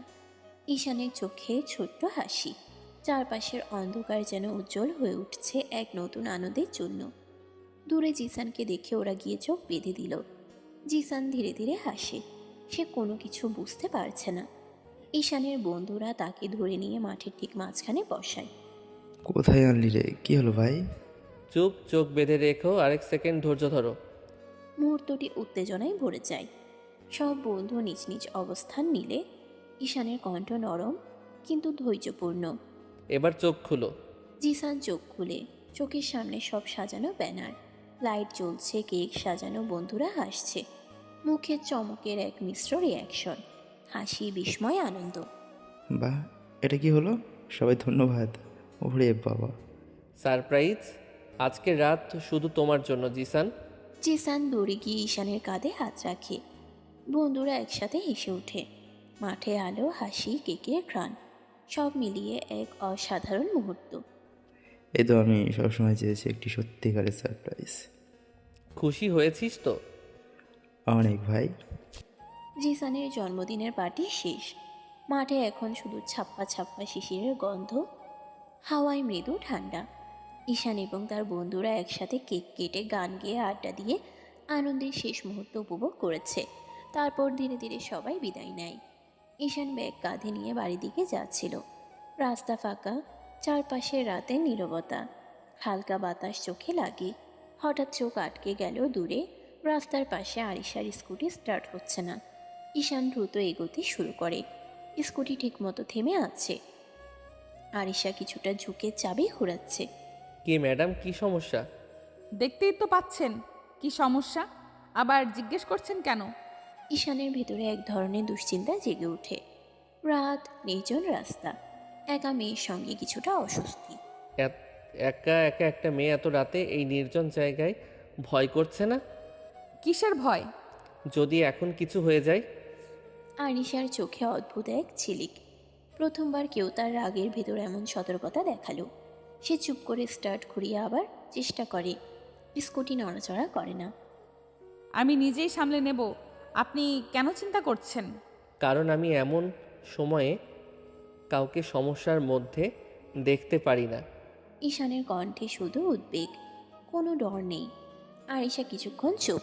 ঈশানের চোখে ছোট্ট হাসি। চারপাশের অন্ধকার যেন উজ্জ্বল হয়ে উঠছে এক নতুন আনন্দের জন্য। দূরে জিসানকে দেখে ওরা গিয়ে চোখ বেঁধে দিল। জিসান ধীরে ধীরে হাসে। সে কোনো কিছু বুঝতে পারছে না। ঈশানের বন্ধুরা তাকে ধরে নিয়ে মাঠের ঠিক মাঝখানে বসায়। কোথায় আনলি রে? কি হলো ভাই? চুপ, চোখ বেঁধে রেখো, আরেক সেকেন্ড ধৈর্য ধরো। মুহূর্তটি উত্তেজনায় ভরে যায়। সব বন্ধু নিজ নিজ অবস্থান নিলে ঈশানের কণ্ঠ নরম কিন্তু ধৈর্যপূর্ণ। এবার চোখ খুলো। জিসান চোখ খুলে। চোখের সামনে সব সাজানো ব্যানার, লাইট জ্বলছে, কেক সাজানো, বন্ধুরা হাসছে। মুখের চমকের এক মিশ্র রিয়াকশন, হাসি, বিস্ময়, আনন্দ। বাহ, এটা কি হলো? সবাই ধন্যবাদ। ওরে বাবা! সারপ্রাইজ, আজকের রাত শুধু তোমার জন্য জিসান। জিসান দৌড়ে গিয়ে ঈশানের কাঁধে হাত রাখে। বন্ধুরা একসাথে হেসে ওঠে। মাঠে আলো, হাসি, কেকের ঘ্রাণ, সব মিলিয়ে এক অসাধারণ মুহূর্ত। এই তো আমি সবসময় চেয়েছি একটি সত্যিকারের সারপ্রাইজ। খুশি হয়েছিস তো? অনেক ভাই। জিসানের জন্মদিনের পার্টি শেষ। মাঠে এখন শুধু ছাপ্পা ছাপ্পা শিশিরের গন্ধ, হাওয়ায় মৃদু ঠান্ডা। ঈশান এবং তার বন্ধুরা একসাথে কেক কেটে, গান গেয়ে, আড্ডা দিয়ে আনন্দের শেষ মুহূর্ত উপভোগ করেছে। তারপর ধীরে ধীরে সবাই বিদায় নেয়। ঈশান ব্যাগ কাঁধে নিয়ে বাড়ির দিকে যাচ্ছিল। রাস্তা ফাঁকা, চারপাশে রাতের নীরবতা, হালকা বাতাস চোখে লাগে। হঠাৎ চোখ আটকে গেল দূরে। রাস্তার পাশে আরিশার স্কুটি স্টার্ট হচ্ছে না। ঈশান দ্রুত এগোতে শুরু করে। স্কুটি ঠিকমতো থেমে আছে। আরিশা কিছুটা ঝুঁকে চাবি ঘোরাচ্ছে। কি ম্যাডাম, কি সমস্যা? দেখতেই তো পাচ্ছেন কি সমস্যা, আবার জিজ্ঞেস করছেন কেন? ঈশানের ভেতরে এক ধরনের দুশ্চিন্তা জেগে ওঠে। রাত, নির্জন রাস্তা, একা মেয়ের সঙ্গে কিছুটা অস্বস্তি। একা একা একটা মেয়ে এত রাতে এই নির্জন জায়গায় ভয় করছে না? কিসের ভয়? যদি এখন কিছু হয়ে যায়? আরিশার চোখে অদ্ভুত এক ঝিলিক। প্রথমবার কেউ তার রাগের ভেতর এমন সতর্কতা দেখালো। সে চুপ করে স্টার্ট ঘুরিয়ে আবার চেষ্টা করে। স্কুটি নড়াচড়া করে না। আমি নিজেই সামলে নেব, আপনি কেন চিন্তা করছেন? কারণ আমি এমন সময়ে কাউকে সমস্যার মধ্যে দেখতে পারি না। ঈশানের কণ্ঠে শুধু উদ্বেগ, কোনো ডর নেই। আরিশা কিছুক্ষণ চুপ,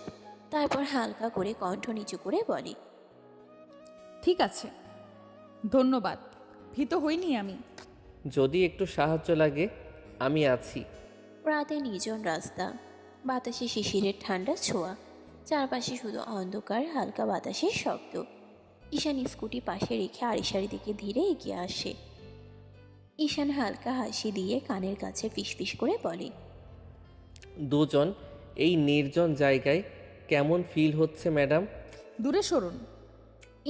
তারপর হালকা করে কণ্ঠ নিচু করে বলে, ঠিক আছে, ধন্যবাদ, ভীত হইনি আমি। যদি একটু সাহায্য লাগে আমি আছি। রাতে নির্জন রাস্তা, বাতাসে শিশিরের ঠান্ডা ছোঁয়া, চারপাশে শুধু অন্ধকার, হালকা বাতাসের শব্দ। ঈশান স্কুটি পাশে রেখে আরিশার দিকে ধীরে এগিয়ে আসে। ঈশান হালকা হাসি দিয়ে কানের কাছে ফিসফিস করে বলে, দুজন এই নির্জন জায়গায় কেমন ফিল হচ্ছে ম্যাডাম? দূরে সরুন।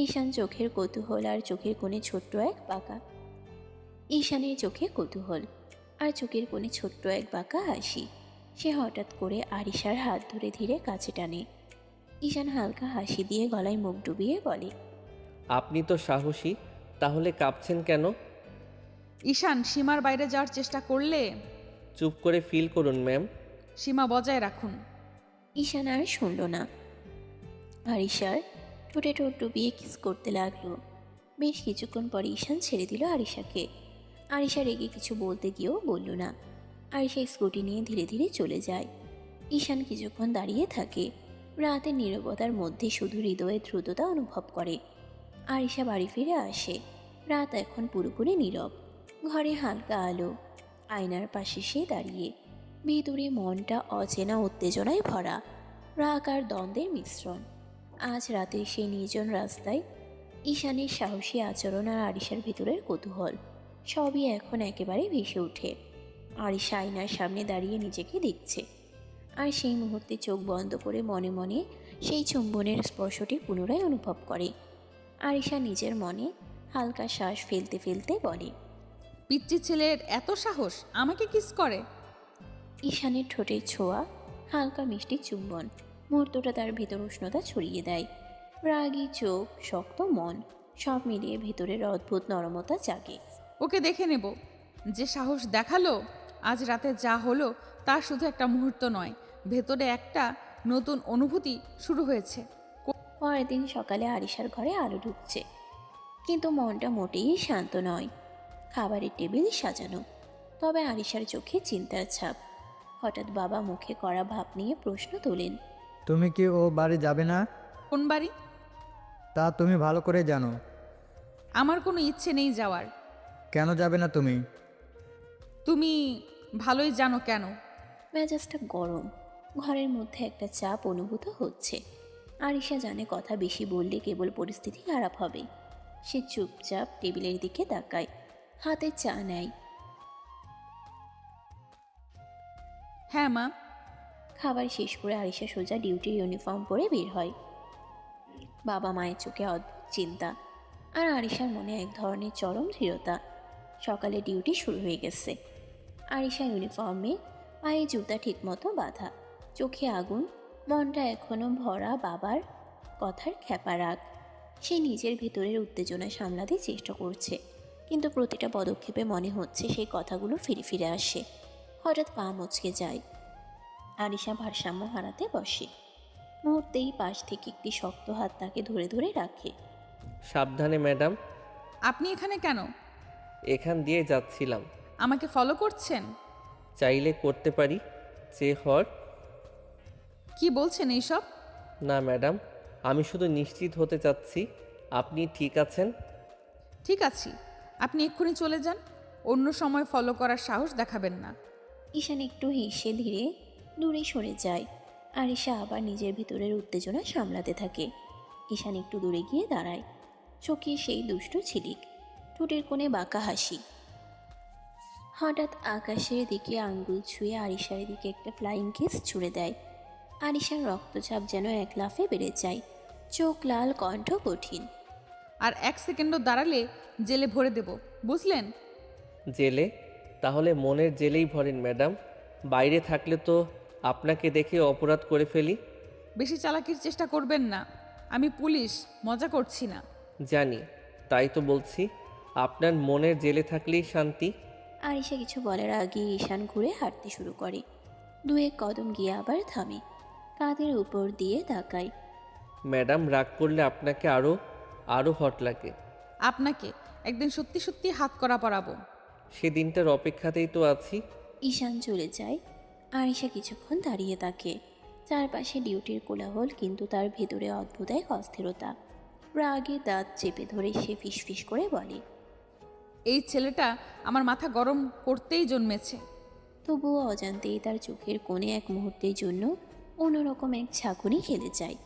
ঈশান চোখের কৌতূহল আর চোখের কোণে ছোট্ট এক বাঁকা ঈশানের চোখে কৌতূহল আর চোখের কোণে ছোট্ট এক বাঁকা হাসি। সে হঠাৎ করে আরিশার হাত ধরে ধীরে কাছে টানে। ঈশান হালকা হাসি দিয়ে গলায় মুখ ডুবিয়ে বলে, আপনি তো সাহসী, তাহলে কাঁপছেন কেন? ঈশান, সীমার বাইরে যাওয়ার চেষ্টা করলে চুপ করে ফিল করুন ম্যাম। সীমা বজায় রাখুন। ঈশান আর শুনল না। আরিশার ঠোঁটে ঠোঁট ডুবিয়ে কিস করতে লাগলো। বেশ কিছুক্ষণ পরে ঈশান ছেড়ে দিল আরিশাকে। আরিশা রেগে কিছু বলতে গিয়েও বলল না। আরিশা স্কুটি নিয়ে ধীরে ধীরে চলে যায়। ঈশান কিছুক্ষণ দাঁড়িয়ে থাকে। রাতের নীরবতার মধ্যে শুধু হৃদয়ে দ্রুততা অনুভব করে। আরিশা বাড়ি ফিরে আসে। রাত এখন পুরোপুরি নীরব। ঘরে হালকা আলো। আয়নার পাশে সে দাঁড়িয়ে। ভিতরে মনটা অচেনা উত্তেজনায় ভরা, রাগ আর দ্বন্দ্বের মিশ্রণ। আজ রাতে সেই নির্জন রাস্তায় ঈশানের সাহসী আচরণ আর আরিশার ভিতরের কৌতূহল সবই এখন একেবারে ভেসে ওঠে। আরিশা আয়নার সামনে দাঁড়িয়ে নিজেকে দেখছে, আর সেই মুহূর্তে চোখ বন্ধ করে মনে মনে সেই চুম্বনের স্পর্শটি পুনরায় অনুভব করে। আরিশা নিজের মনে হালকা শ্বাস ফেলতে ফেলতে বলে, পিচ্চি ছেলের এত সাহস আমাকে কিস করে। ঈশানের ঠোঁটের ছোঁয়া, হালকা মিষ্টি চুম্বন মুহূর্তটা তার ভেতর উষ্ণতা ছড়িয়ে দেয়। রাগী চোখ, শক্ত মন, সব মিলিয়ে ভেতরের অদ্ভুত নরমতা জাগে। ওকে দেখে নেব। যে সাহস দেখালো, আজ রাতে যা হলো তা শুধু একটা মুহূর্ত নয়, ভেতরে একটা নতুন অনুভূতি শুরু হয়েছে। পরের দিন সকালে আরিশার ঘরে আলো ঢুকছে, কিন্তু মনটা মোটেই শান্ত নয়। খাবারের টেবিল সাজানো, তবে আরিশার চোখে চিন্তার ছাপ। হঠাৎ বাবা মুখে কড়া ভাব নিয়ে প্রশ্ন তোলেন, তুমি কি ও বাড়ি যাবে না? কোন বাড়ি? তা তুমি ভালো করে জানো। আমার কোনো ইচ্ছে নেই যাওয়ার। কেন যাবে না তুমি? তুমি ভালোই জানো কেন। মেজাজটা গরম। ঘরের মধ্যে একটা চাপ অনুভূত হচ্ছে। আরিশা জানে কথা বেশি বললে কেবল পরিস্থিতি খারাপ হবে। সে চুপচাপ টেবিলের দিকে তাকায়, হাতে চা নেয়। হ্যাঁ মা। খাবার শেষ করে আরিশা সোজা ডিউটির ইউনিফর্ম পরে বের হয়। বাবা মায়ের চোখে অদ্ভুত চিন্তা, আর আরিশার মনে এক ধরনের চরম দৃঢ়তা। সকালে ডিউটি শুরু হয়ে গেছে। আরিশা ইউনিফর্মে, পায়ে জুতা ঠিকমতো বাঁধা, চোখে আগুন, মনটা এখনো ভরা বাবার কথার খ্যাপা রাগ। সে নিজের ভিতরের উত্তেজনা সামলাতে চেষ্টা করছে, কিন্তু প্রতিটা পদক্ষেপে মনে হচ্ছে সেই কথাগুলো ফিরে ফিরে আসে। হঠাৎ পা মচকে যায়। আরিশা ভারসাম্য হারাতে বসে। মুহূর্তেই পাশ থেকে একটি শক্ত হাত তাকে ধরে ধরে রাখে। সাবধানে ম্যাডাম। আপনি এখানে কেন? এখান দিয়ে যাচ্ছিলাম। আমাকে ফলো করছেন? চাইলে করতে পারি, যে হর। কি বলছেন এইসব? না ম্যাডাম, আমি শুধু নিশ্চিত হতে চাচ্ছি আপনি ঠিক আছেন। ঠিক আছি। আপনি এক্ষুনি চলে যান। অন্য সময় ফলো করার সাহস দেখাবেন না। ঈশান একটু হেসে ধীরে দূরে সরে যায়। আরিশা আবার নিজের ভিতরের উত্তেজনা সামলাতে থাকে। ঈশান একটু দূরে গিয়ে দাঁড়ায়। চোখে সেই দুষ্টু ঝিলিক, ঠোঁটের কোণে বাঁকা হাসি। হঠাৎ আকাশের দিকে আঙ্গুল ছুঁয়ে আরিশার দিকে একটা ফ্লাইং কিস ছুড়ে দেয়। আরিশার রক্তচাপ যেন এক লাফে বেড়ে যায়। চোখ লাল, কণ্ঠ কঠিন। আর এক সেকেন্ডও দাঁড়ালে জেলে ভরে দেব, বুঝলেন? জেলে? তাহলে মনের জেলেই ভরেন ম্যাডাম। বাইরে থাকলে তো আপনাকে দেখে অপরাধ করে ফেলি। বেশি চালাকির চেষ্টা করবেন না। আমি পুলিশ, মজা করছি না। জানি, তাই তো বলছি আপনার মনের জেলে থাকলেই শান্তি। আরিশা কিছু বলার আগে ঈশান ঘুরে হাঁটতে শুরু করে। দুয়েক কদম গিয়ে আবার থামে, কাঁধের উপর দিয়ে তাকায়। ম্যাডাম, রাগ করলে আপনাকে আরও আরও হট লাগে। আপনাকে একদিন সত্যি সত্যি হাত করা পরাবো। সেদিনটার অপেক্ষাতেই তো আছি। ঈশান চলে যায়। আরিশা কিছুক্ষণ দাঁড়িয়ে থাকে। চারপাশে ডিউটির কোলাহল, কিন্তু তার ভেতরে অদ্ভুত এক অস্থিরতা। রাগে দাঁত চেপে ধরে সে ফিসফিস করে বলে, এই ছেলেটা আমার মাথা গরম করতেই জন্মেছে। তবুও অজান্তেই তার চোখের কোণে এক মুহূর্তের জন্য অন্যরকম এক ঝাঁকুনি খেলে যায়,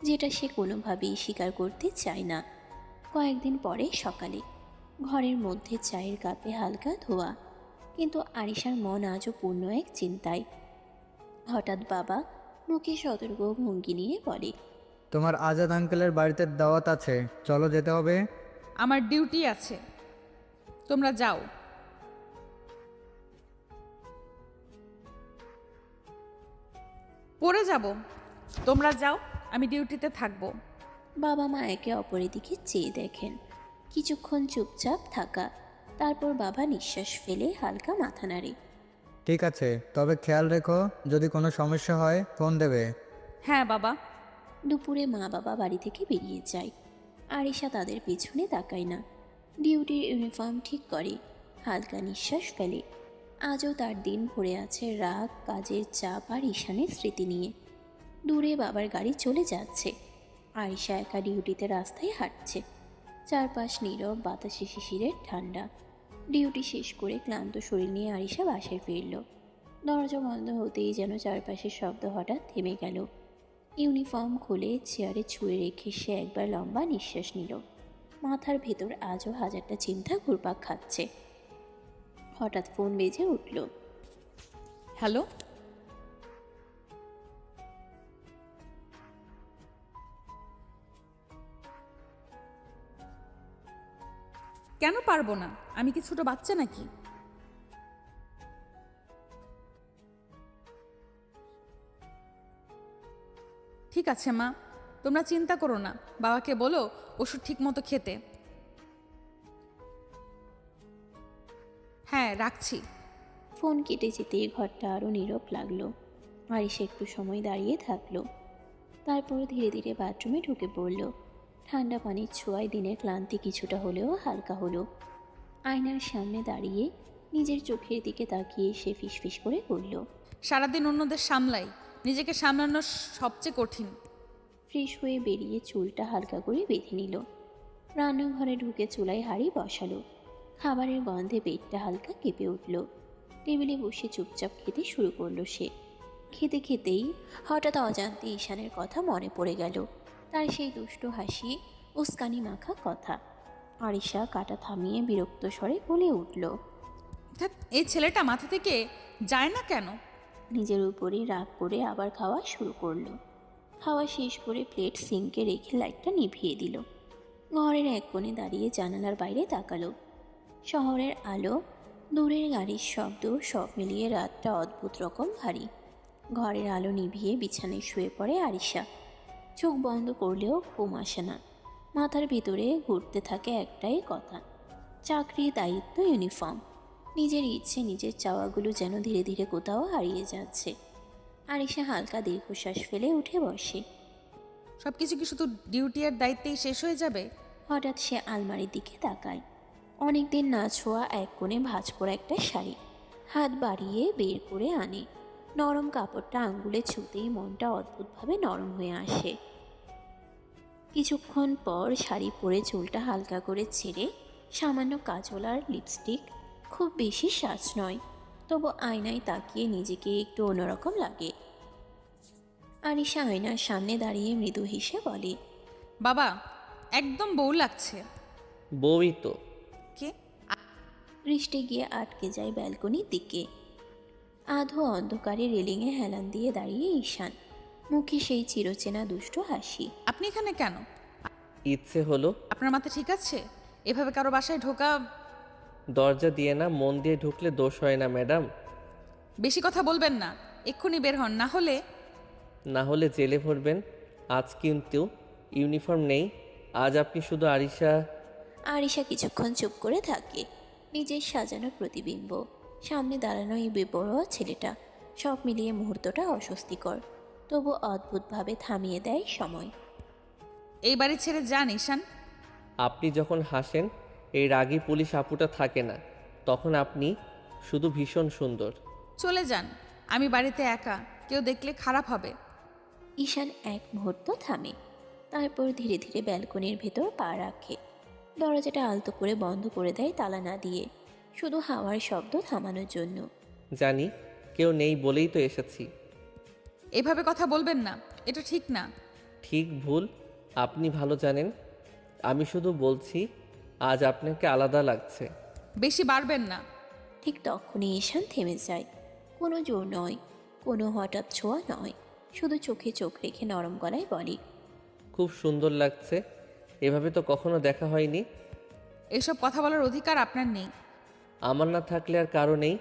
যেটা সে কোনোভাবেই স্বীকার করতে চায় না। কয়েকদিন পরে সকালে ঘরের মধ্যে চায়ের কাপে হালকা ধোয়া, কিন্তু আরিশার মন আজও পূর্ণ এক চিন্তায়। হঠাৎ বাবা মুখে সতর্ক ভঙ্গি নিয়ে বলে, তোমার আজাদ আঙ্কেলের বাড়িতে দাওয়াত আছে, চলো যেতে হবে। আমার ডিউটি আছে, তোমরা যাও। পড়ে যাব, তোমরা যাও, আমি ডিউটিতে থাকবো। বাবা মা একে অপরের দিকে চেয়ে দেখেন, কিছুক্ষণ চুপচাপ থাকা, তারপর বাবা নিঃশ্বাস ফেলে হালকা মাথা নাড়ে। ঠিক আছে, তবে খেয়াল রেখো, যদি কোনো সমস্যা হয় ফোন দেবে। হ্যাঁ বাবা। দুপুরে মা বাবা বাড়ি থেকে বেরিয়ে যায়। আরিশা তাদের পিছনে তাকায় না, ডিউটির ইউনিফর্ম ঠিক করে, হালকা নিঃশ্বাস ফেলে। আজও তার দিন ভরে আছে রাগ, কাজের চাপ আর ঈশানের স্মৃতি নিয়ে। দূরে বাবার গাড়ি চলে যাচ্ছে, আরিশা একা ডিউটিতে রাস্তায় হাঁটছে। চারপাশ নীরব, বাতাসে শিশিরের ঠান্ডা। ডিউটি শেষ করে ক্লান্ত শরীর নিয়ে আরিশা বাসায় ফিরল। দরজা বন্ধ হতেই যেন চারপাশের শব্দ হঠাৎ থেমে গেল। ইউনিফর্ম খুলে চেয়ারে ছুঁয়ে রেখে সে একবার লম্বা নিঃশ্বাস নিল। মাথার ভেতর আজও হাজারটা চিন্তা ঘুরপাক খাচ্ছে। হঠাৎ ফোন বেজে উঠল। হ্যালো, কেন পারবো না? আমি কি ছোট বাচ্চা নাকি? ঠিক আছে মা, তোমরা চিন্তা করো না, বাবাকে বলো ওষুধ ঠিক মতো খেতে। হ্যাঁ, রাখছি। ফোন কেটে যেতে ঘরটা আরও নীরব লাগলো। আরিশা একটু সময় দাঁড়িয়ে থাকলো, তারপর ধীরে ধীরে বাথরুমে ঢুকে পড়ল। ঠান্ডা পানির ছোঁয়ায় দিনের ক্লান্তি কিছুটা হলেও হালকা হলো। আয়নার সামনে দাঁড়িয়ে নিজের চোখের দিকে তাকিয়ে সে ফিসফিস করে বলল, সারাদিন অন্যদের সামলাই, নিজেকে সামলানো সবচেয়ে কঠিন। ফ্রেশ হয়ে বেরিয়ে চুলটা হালকা করে বেঁধে নিল। রান্নাঘরে ঢুকে চুলায় হাঁড়ি বসালো। খাবারের গন্ধে পেটটা হালকা কেঁপে উঠল। টেবিলে বসে চুপচাপ খেতে শুরু করলো সে। খেতে খেতেই হঠাৎ অজান্তে ঈশানের কথা মনে পড়ে গেল, তার সেই দুষ্টু হাসি, উস্কানি মাখা কথা। আরিশা কাটা থামিয়ে বিরক্ত স্বরে বলে উঠল, ধ্যাৎ, এই ছেলেটা মাথা থেকে যায় না কেন? নিজের উপরে রাগ করে আবার খাওয়া শুরু করলো। খাওয়া শেষ করে প্লেট সিঙ্কে রেখে লাইটটা নিভিয়ে দিল। ঘরের এক কোণে দাঁড়িয়ে জানালার বাইরে তাকালো। শহরের আলো, দূরের গাড়ির শব্দ, সব মিলিয়ে রাতটা অদ্ভুত রকম ভারী। ঘরের আলো নিভিয়ে বিছানায় শুয়ে পড়ে আরিশা। চোখ বন্ধ করলেও ঘুম আসে না। মাথার ভিতরে ঘুরতে থাকে একটাই কথা, চাকরি, দায়িত্ব, ইউনিফর্ম। নিজের ইচ্ছে, নিজের চাওয়াগুলো যেন ধীরে ধীরে কোথাও হারিয়ে যাচ্ছে। আরিশা হালকা দীর্ঘশ্বাস ফেলে উঠে বসে। সব কিছু কি শুধু ডিউটি আর দায়িত্বেই শেষ হয়ে যাবে? হঠাৎ সে আলমারির দিকে তাকায়। অনেকদিন না ছোঁয়া এক কোণে ভাঁজ করা একটা শাড়ি হাত বাড়িয়ে বের করে আনে। নরম কাপড়টা আঙ্গুলে ছুঁতেই মনটা অদ্ভুতভাবে নরম হয়ে আসে। কিছুক্ষণ পর শাড়ি পরে চুলটা হালকা করে ছেড়ে সামান্য কাজল আর লিপস্টিক, খুব বেশি সাজ নয়, তবু আয়নায় তাকিয়ে নিজেকে একটু অন্যরকম লাগে। আরিশা আয়নার সামনে দাঁড়িয়ে মৃদু হেসে বলে, বাবা, একদম বউ লাগছে। বউই তো। কে? দৃষ্টি গিয়ে আটকে যায় ব্যালকনির দিকে। আধো অন্ধকারে রেলিংয়ে হেলান দিয়ে দাঁড়িয়ে ঈশান, মুখে সেই চিরচেনা দুষ্ট হাসি। আপনি এখানে কেন? ইচ্ছে হলো। আপনার মাথা ঠিক আছে? এভাবে কারো বাসায় ঢোকা? দরজা দিয়ে না, মন দিয়ে ঢুকলে দোষ হয় না ম্যাডাম। বেশি কথা বলবেন না, এক্ষুনি বের হন, না হলে জেলে ভরবেন। আজ কিন্তু ইউনিফর্ম নেই, আজ আপনি শুধু আরিশা। আরিশা কিছুক্ষণ চুপ করে থাকে। নিজের সাজানো প্রতিবিম্ব, সামনে দাঁড়ানো এই বেপরোয়া ছেলেটা, সব মিলিয়ে মুহূর্তটা অস্বস্তিকর, তবু অদ্ভুতভাবে থামিয়ে দেয় সময়। এই বাড়ি ছেড়ে যান ঈশান। আপনি যখন হাসেন, এই রাগী পুলিশ আপুটা থাকে না, তখন আপনি শুধু ভীষণ সুন্দর। চলে যান, আমি বাড়িতে একা, কেউ দেখলে খারাপ হবে। ঈশান এক মুহূর্ত থামে, তারপর ধীরে ধীরে ব্যালকনির ভেতর পা রাখে। দরজাটা আলতো করে বন্ধ করে দেয় তালা না দিয়ে, শুধু হাওয়ার শব্দ থামানোর জন্য। জানি কেউ নেই বলেই তো এসেছি। এভাবে কথা বলবেন না, এটা ঠিক না। ঠিক ভুল আপনি ভালো জানেন, আমি শুধু বলছি আজ আপনাকে আলাদা লাগছে। বেশি বাড়বেন না। ঠিক তখনই ঈশান থেমে যায়। কোনো জোর নয়, কোনো হঠাৎ ছোঁয়া নয়, শুধু চোখে চোখ রেখে নরম গলায় বলে, খুব সুন্দর লাগছে, এভাবে তো কখনো দেখা হয়নি। এসব কথা বলার অধিকার আপনার নেই। আমার না থাকলে আর কারো নেই।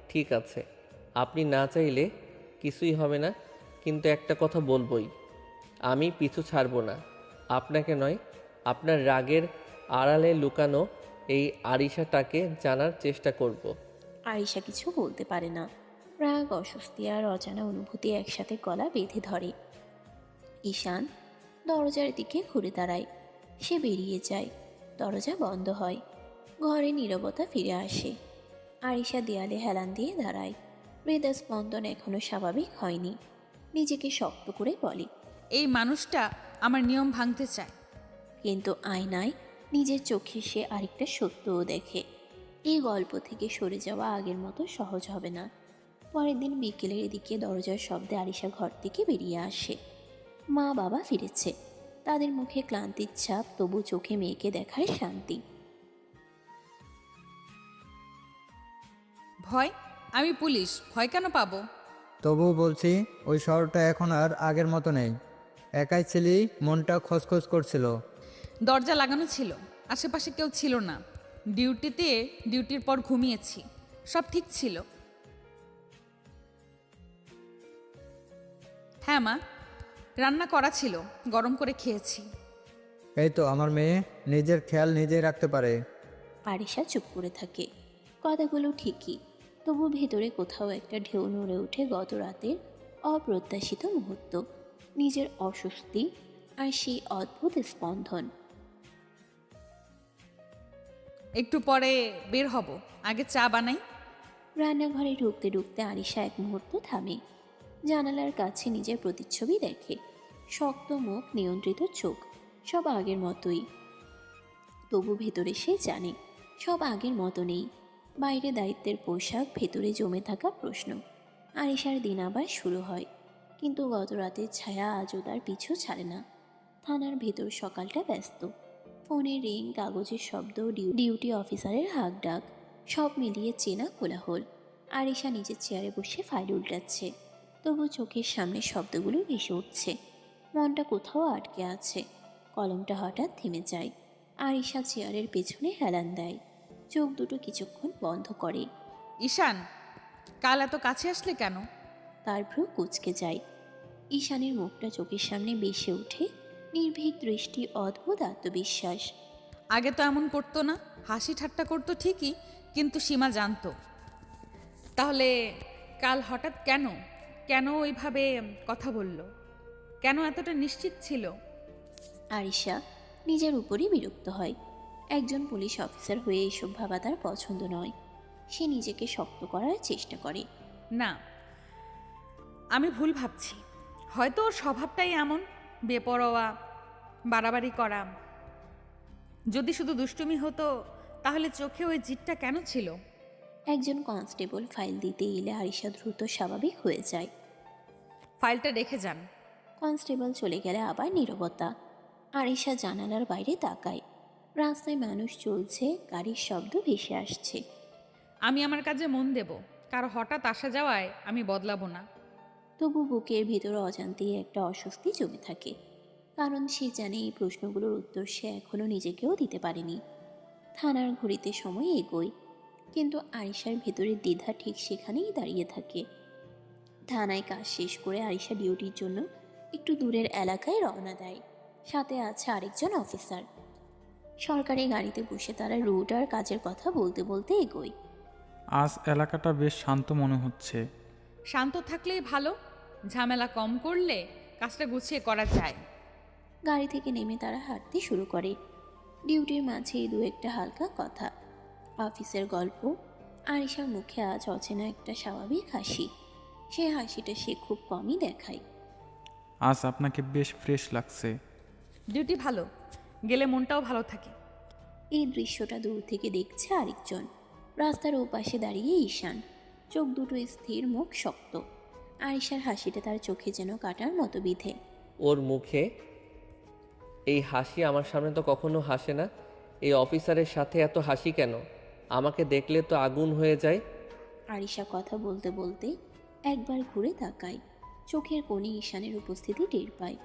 ঠিক আছে, আপনি না চাইলে কিছুই হবে না, কিন্তু একটা কথা বলবই, আমি পিছু ছাড়ব না। আপনাকে নয়, আপনার রাগের আড়ালে লুকানো এই আরিশাটাকে জানার চেষ্টা করব। আরিশা কিছু বলতে পারে না। রাগ, অস্বস্তি আর অজানা অনুভূতি একসাথে গলা বেঁধে ধরে। ঈশান দরজার দিকে ঘুরে দাঁড়ায়। সে বেরিয়ে যায়। দরজা বন্ধ হয়। ঘরে নীরবতা ফিরে আসে। আরিশা দেয়ালে হেলান দিয়ে দাঁড়ায়। হৃদস্পন্দন এখনো স্বাভাবিক হয়নি। নিজেকে শক্ত করে বলে, এই মানুষটা আমার নিয়ম ভাঙতে চায়। কিন্তু আয়নায় নিজের চোখে সে আরেকটা সত্যও দেখে। এই গল্প থেকে সরে যাওয়া আগের মতো সহজ হবে না। পরের দিন বিকেলের দিকে দরজার শব্দে আরিশা ঘর থেকে বেরিয়ে আসে। মা বাবা ফিরেছে। তাদের মুখে ক্লান্তির ছাপ, তবু চোখে মেয়েকে দেখার শান্তি। ভয়? আমি পুলিশ, ভয় কেন পাবো? তবুও বলছি, ওই শহরটা এখন আর আগের মতো নেই। একাই ছিলি, মনটা খসখস করছিল। দরজা লাগানো ছিল, আশেপাশে কেউ ছিল না। ডিউটির পর ঘুমিয়েছি, সব ঠিক ছিল। হ্যাঁ মা, রান্না করা ছিল, গরম করে খেয়েছি। এই তো আমার মেয়ে নিজের খেয়াল নিজেই রাখতে পারে। আরিশা চুপ করে থাকে। কথাগুলো ঠিকই, তবু ভেতরে কোথাও একটা ঢেউ নড়ে ওঠে গত রাতের অপ্রত্যাশিত মুহূর্ত, নিজের অস্বস্তি আর সেই অদ্ভুত স্পন্দন। একটু পরে বের হব, আগে চা বানাই। রান্নাঘরে ঢুকতে ঢুকতে আরিশা এক মুহূর্ত থামে। জানালার কাছে নিজের প্রতিচ্ছবি দেখে। শক্ত মুখ, নিয়ন্ত্রিত চোখ, সব আগের মতোই। তবু ভেতরে সে জানে সব আগের মতো নেই। বাইরে দায়িত্বের পোশাক, ভেতরে জমে থাকা প্রশ্ন। আরিশার দিন আবার শুরু হয়। কিন্তু গত রাতের ছায়া আজও তার পিছু ছাড়ে না। থানার ভেতর সকালটা ব্যস্ত। ফোনের রিং, কাগজের শব্দ, ডিউটি অফিসারের হাঁক ডাক, সব মিলিয়ে চেনা কোলাহল। আরিশা নিজের চেয়ারে বসে ফাইল উল্টাচ্ছে। তবু চোখের সামনে শব্দগুলো ভেসে উঠছে। মনটা কোথাও আটকে আছে। কলমটা হঠাৎ থেমে যায়। আরিশা চেয়ারের পেছনে হেলান দেয়। চোখ দুটো কিছুক্ষণ বন্ধ করে। ঈশান, কাল এত কাছে আসলে কেন? তার ভ্রু কুঁচকে যায়। ঈশানের মুখটা চোখের সামনে ভেসে ওঠে। নির্ভীক দৃষ্টি, অদ্ভুত আত্মবিশ্বাস। আগে তো এমন করতো না, হাসি ঠাট্টা করতো ঠিকই, কিন্তু সীমা জানতো। তাহলে কাল হঠাৎ কেন কেন ওইভাবে কথা বলল? কেন এতটা নিশ্চিত ছিল? আরিশা নিজের উপরই বিরক্ত হয়। একজন পুলিশ অফিসার হয়ে এসব ভাবা তার পছন্দ নয়। সে নিজেকে শক্ত করার চেষ্টা করে। না, আমি ভুল ভাবছি। হয়তো ওর স্বভাবটাই এমন, বেপরোয়া, বাড়াবাড়ি করা। যদি শুধু দুষ্টুমি হতো, তাহলে চোখে ওই জিদটা কেন ছিল? একজন কনস্টেবল ফাইল দিতে এলে আরিশা দ্রুত স্বাভাবিক হয়ে যায়। ফাইলটা রেখে যান। কনস্টেবল চলে গেলে আবার নীরবতা। আরিশা জানালার বাইরে তাকায়। রাস্তায় মানুষ চলছে, গাড়ির শব্দ ভেসে আসছে। আমি আমার কাজে মন দেব, কারো হঠাৎ আসা যাওয়ায় আমি বদলাবো না। তবু বুকের ভিতরে অজান্তেই একটা অস্বস্তি জমে থাকে। কারণ সে জানে এই প্রশ্নগুলোর উত্তর সে এখনও নিজেকেও দিতে পারেনি। থানার ঘড়িতে সময় এগোয়, কিন্তু আরিশার ভেতরের দ্বিধা ঠিক সেখানেই দাঁড়িয়ে থাকে। থানায় কাজ শেষ করে আরিশা ডিউটির জন্য একটু দূরের এলাকায় রওনা দেয়। সাথে আছে আরেকজন অফিসার। সরকারি গাড়িতে বসে তারা রুট আর কাজের কথা বলতে বলতে এগোয়। আজ এলাকাটা বেশ শান্ত মনে হচ্ছে। শান্ত থাকলেই ভালো, ঝামেলা কম করলে কাজটা গুছিয়ে করা যায়। গাড়ি থেকে নেমে তারা হাঁটতে শুরু করে। ডিউটির মাঝে দু একটা হালকা কথা, অফিসের গল্প। আরিশার মুখে আজ অচেনা একটা স্বাভাবিক হাসি। সে হাসিটা সে খুব কমই দেখায়। আজ আপনাকে বেশ ফ্রেশ লাগছে। ডিউটি ভালো, গেলে মনটাও ভালো থাকে। এই দৃশ্যটা দূর থেকে দেখছে আরেকজন। রাস্তার ওপাশে দাঁড়িয়ে ঈশান, চোখ দুটো স্থির, মুখ শক্ত। আরিশার হাসিটা তার চোখে যেন কাটার মতো বিধে। ওর মুখে এই হাসি আমার সামনে তো কখনো হাসে না। এই অফিসারের সাথে এত হাসি কেন? আমাকে দেখলে তো আগুন হয়ে যায়। আরিশা কথা বলতে বলতে একবার ঘুরে তাকায়, চোখের কোণে ঈশানের উপস্থিতি টের পায়।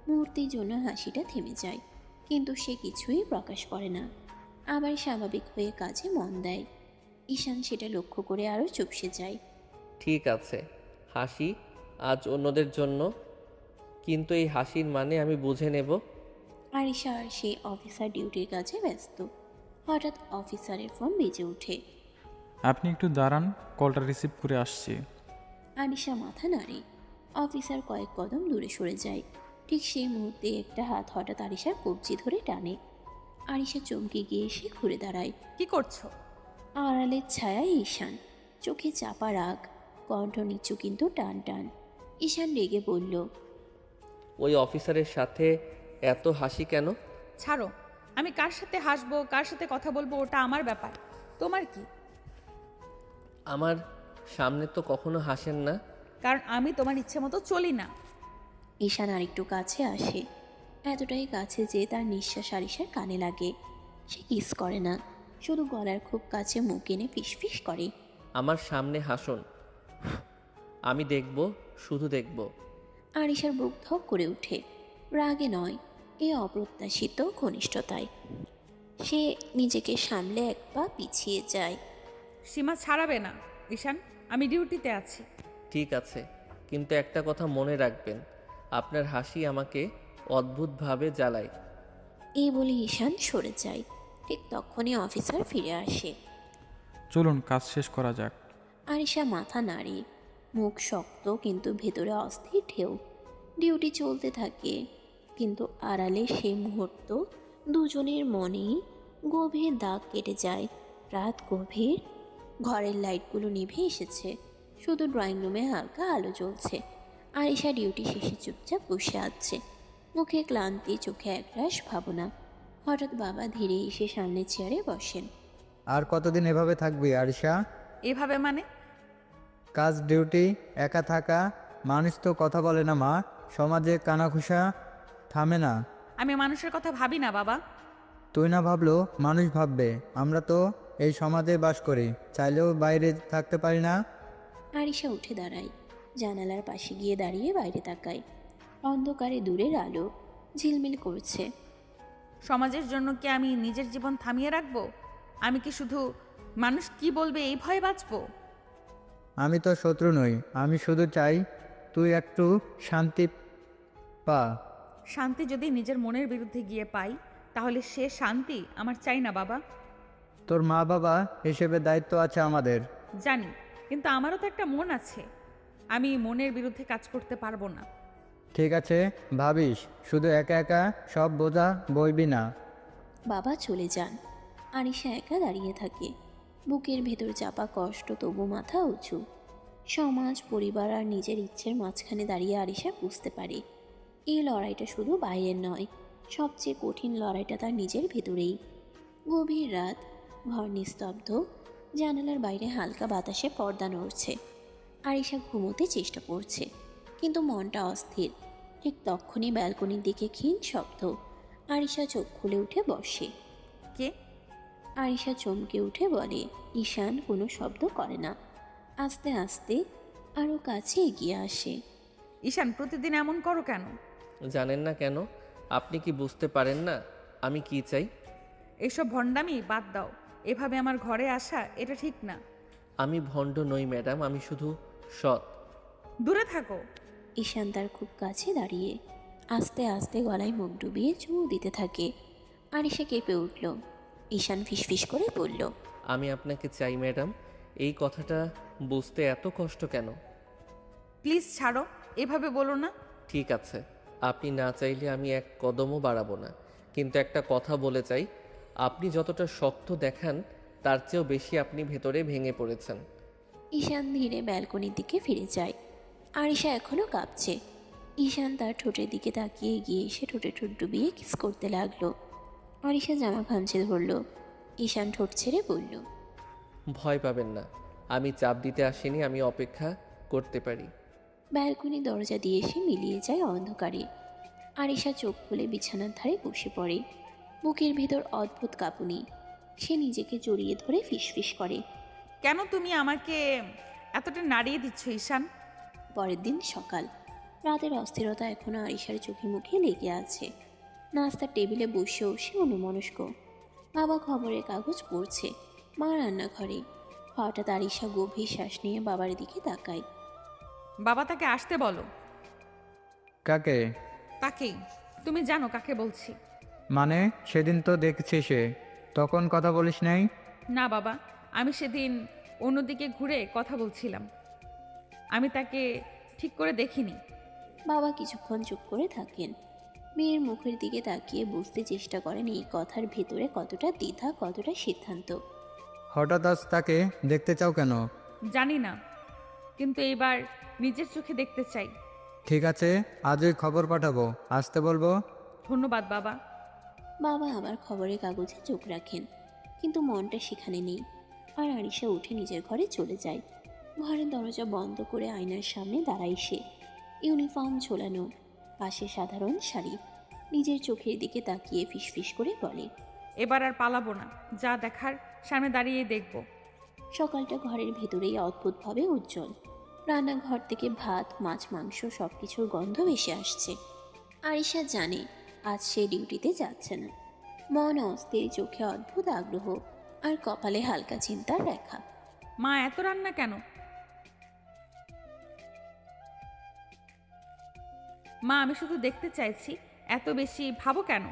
মুহূর্তের জন্য হাসিটা থেমে যায়, কিন্তু সে কিছুই প্রকাশ করে না, আবার স্বাভাবিক হয়ে কাজে মন দেয়। ঈশান সেটা লক্ষ্য করে আরও চুপসে যায়। ঠিক আছে, হাসি আজ অন্যদের জন্য, কিন্তু এই হাসির মানে আমি বুঝে নেব। আরিশা আর সেই অফিসার ডিউটির কাজে ব্যস্ত। হঠাৎ অফিসারের ফোন বেজে ওঠে। আপনি একটু দাঁড়ান, কলটা রিসিভ করে আসছি। আরিশা মাথা নাড়ে। অফিসার কয়েক কদম দূরে সরে যায়। ঠিক সেই মুহূর্তে একটা হাত হঠাৎ আরিশার কবজি ধরে টানে। আরিশা চমকে গিয়ে এসে ঘুরে দাঁড়ায়। কি করছো? আড়ালের ছায়ায় ঈশান, চোখে চাপা রাগ, কণ্ঠ নিচু কিন্তু টান টান। ঈশান রেগে বলল, ওই অফিসারের সাথে এত হাসি কেন? ছাড়ো, আমি কার সাথে হাসবো, কার সাথে কথা বলবো, ওটা আমার ব্যাপার, তোমার কি? আমার সামনে তো কখনো হাসেন না। কারণ আমি তোমার ইচ্ছে মতো চলি না। ঈশান আরেকটু কাছে আসে, এতটাই কাছে যে তার নিঃশ্বাস আরিশার কানে লাগে। সে কিস করে না, শুধু গলার খুব কাছে মুখ এনে ফিসফিস করে। আমার সামনে হাসুন, আমি দেখব, শুধু দেখব। আরিশার বুক ধক করে ওঠে, রাগে নয়, এ অপ্রত্যাশিত ঘনিষ্ঠতায়। সে নিজেকে সামলে এক পা পিছিয়ে যায়। সীমা ছাড়াবে না ঈশান, আমি ডিউটিতে আছি। ঠিক আছে, কিন্তু একটা কথা মনে রাখবেন, আপনার হাসি আমাকে অদ্ভুতভাবে জ্বালায়। এই বলে ঈশান সরে যায়। ঠিক তখনই অফিসার ফিরে আসে। চলুন কাজ শেষ করা যাক। আরিশা মাথা নাড়ে, মুখ শক্ত কিন্তু ভেতরে অস্থির ঢেউ। ডিউটি চলতে থাকে, কিন্তু আড়ালে সেই মুহূর্ত দুজনের মনেই গভীর দাগ কেটে যায়। রাত গভীর, ঘরের লাইটগুলো নিভে এসেছে, শুধু ড্রয়িং রুমে হালকা আলো জ্বলছে। আরিশা ডিউটি শেষে চুপচাপ বসে আছে, মুখে ক্লান্তি, চোখে একরাশ ভাবনা। হঠাৎ বাবা ধীরে এসে সামনের চেয়ারে বসেন। আর কতদিন এভাবে থাকবি আরিশা? এভাবে মানে? কাজ, ডিউটি, একা থাকা, মানুষ তো কথা বলে না মা, সমাজে কানাঘুষা থামে না। আমি মানুষের কথা ভাবি না বাবা। তুই না ভাবলো মানুষ ভাববে। আমরা তো এই সমাজে বাস করি, চাইলেও বাইরে থাকতে পারি না। আরিশা উঠে দাঁড়ায়, জানালার পাশে গিয়ে দাঁড়িয়ে বাইরে তাকায়। অন্ধকারে দূরের আলো ঝিলমিল করছে। সমাজের জন্য কি আমি নিজের জীবন থামিয়ে রাখবো? আমি কি শুধু মানুষ কি বলবে এই ভয়ে বাঁচবো? আমি তো শত্রু নই, আমি শুধু চাই তুই একটু শান্তি পা। শান্তি যদি নিজের মনের বিরুদ্ধে গিয়ে পাই, তাহলে সে শান্তি আমার চাই না বাবা। তোর মা বাবা হিসেবে দায়িত্ব আছে আমাদের। জানি, কিন্তু আমারও তো একটা মন আছে, আমি মনের বিরুদ্ধে কাজ করতে পারবো না। ঠিক আছে, ভাবিস, শুধু একা একা সব বোঝা বইবি না। বাবা চলে যান। আরিশা একা দাঁড়িয়ে থাকে, বুকের ভেতর চাপা কষ্ট, তবু মাথা উঁচু। সমাজ, পরিবার আর নিজের ইচ্ছের মাঝখানে দাঁড়িয়ে আরিশা বুঝতে পারে এই লড়াইটা শুধু বাইরের নয়, সবচেয়ে কঠিন লড়াইটা তার নিজের ভেতরেই। গভীর রাত, ঘর নিস্তব্ধ, জানালার বাইরে হালকা বাতাসে পর্দা নড়ছে। আরিশা ঘুমোতে চেষ্টা করছে, কিন্তু মনটা অস্থির। ঠিক তখনই ব্যালকনির দিকে ক্ষীণ শব্দ। আরিশা চোখ খুলে উঠে বসে। কে? আরিশা চমকে উঠে বলে। ঈশান কোনো শব্দ করে না, আস্তে আস্তে আরও কাছে এগিয়ে আসে। ঈশান, প্রতিদিন এমন করো কেন? জানেন না কেন? আপনি কি বুঝতে পারেন না আমি কি চাই? এসব ভণ্ডামি বাদ দাও, এভাবে আমার ঘরে আসা এটা ঠিক না। আমি ভণ্ড নই ম্যাডাম, আমি শুধু সৎ। দূরে থাকো। ঈশান তার খুব কাছে দাঁড়িয়ে আস্তে আস্তে গলায় মুখ ডুবিয়ে চুমু দিতে থাকে। আরিশা কেঁপে উঠল। ঈশান ফিসফিস করে বলল, আমি আপনাকে চাই ম্যাডাম। এই কথাটা বুঝতে এত কষ্ট কেন? প্লিজ ছাড়ো, এভাবে বলো না। ঠিক আছে, আপনি না চাইলে আমি এক কদমও বাড়াবো না, কিন্তু একটা কথা বলে চাই, আপনি যতটা শক্ত দেখান তার চেয়েও বেশি আপনি ভেতরে ভেঙে পড়েছেন। ঈশান ধীরে ব্যালকনির দিকে ফিরে যায়। আরিশা এখনও কাঁপছে। ঈশান তার ঠোঁটের দিকে তাকিয়ে গিয়ে এসে ঠোঁটে ঠোঁট ডুবিয়ে কিস করতে লাগলো। আরিশা জামা খামচে ধরল। ঈশান ঠোঁট ছেড়ে বলল, ভয় পাবেন না, আমি চাপ দিতে আসিনি, আমি অপেক্ষা করতে পারি। ব্যালকনি দরজা দিয়ে এসে মিলিয়ে যায় অন্ধকারে। আরিশা চোখ খুলে বিছানার ধারে বসে পড়ে। বুকের ভেতর অদ্ভুত কাঁপুনি। সে নিজেকে জড়িয়ে ধরে ফিসফিস করে। কেন তুমি আমাকে এতটা নাড়িয়ে দিচ্ছ ঈশান? পরের দিন সকাল। রাতের অস্থিরতা এখনো আরিশার চোখে মুখে লেগে আছে। নাস্তার টেবিলে বসেও সে অন্যমনস্ক। বাবা খবরের কাগজ পড়ছে, মা রান্নাঘরে। হঠাৎ আরিশা গভীর শ্বাস নিয়ে বাবার দিকে তাকায়। বাবা তাকে আসতে বলো। কাকে? তাকেই। তুমি জানো কাকে বলছি। মানে সেদিন তো দেখছি সে, তখন কথা বলিস নাই? না বাবা, আমি সেদিন অন্যদিকে ঘুরে কথা বলছিলাম, আমি তাকে ঠিক করে দেখিনি। বাবা কিছুক্ষণ চুপ করে থাকেন। মেয়ের মুখের দিকে তাকিয়ে বুঝতে চেষ্টা করেন এই কথার ভেতরে কতটা দ্বিধা, কতটা সিদ্ধান্ত। হঠাৎ আজ তাকে দেখতে চাও কেন? জানি না, কিন্তু এবার নিজের চোখে দেখতে চাই। ঠিক আছে, আজই খবর পাঠাবো, আসতে বলবো। ধন্যবাদ বাবা। বাবা আবার খবরের কাগজে চোখ রাখেন, কিন্তু মনটা সেখানে নেই। আর আরিশা উঠে নিজের ঘরে চলে যায়। ঘরের দরজা বন্ধ করে আয়নার সামনে দাঁড়ায় সে। ইউনিফর্ম ঝোলানো, পাশে সাধারণ শাড়ি। নিজের চোখের দিকে তাকিয়ে ফিসফিস করে বলে, এবার আর পালাবো না, যা দেখার সামনে দাঁড়িয়ে দেখব। সকালটা ঘরের ভেতরেই অদ্ভুতভাবে উজ্জ্বল। রান্নাঘর থেকে ভাত, মাছ, মাংস সব কিছুর গন্ধ ভেসে আসছে। আরিশা জানে আজ সে ডিউটিতে যাচ্ছে না। মন অস্থির, চোখে অদ্ভুত আগ্রহ, আর কপালে হালকা চিন্তার রেখা। মা এত রান্না কেন? মা আমি শুধু দেখতে চাইছি, এত বেশি ভাবো কেন?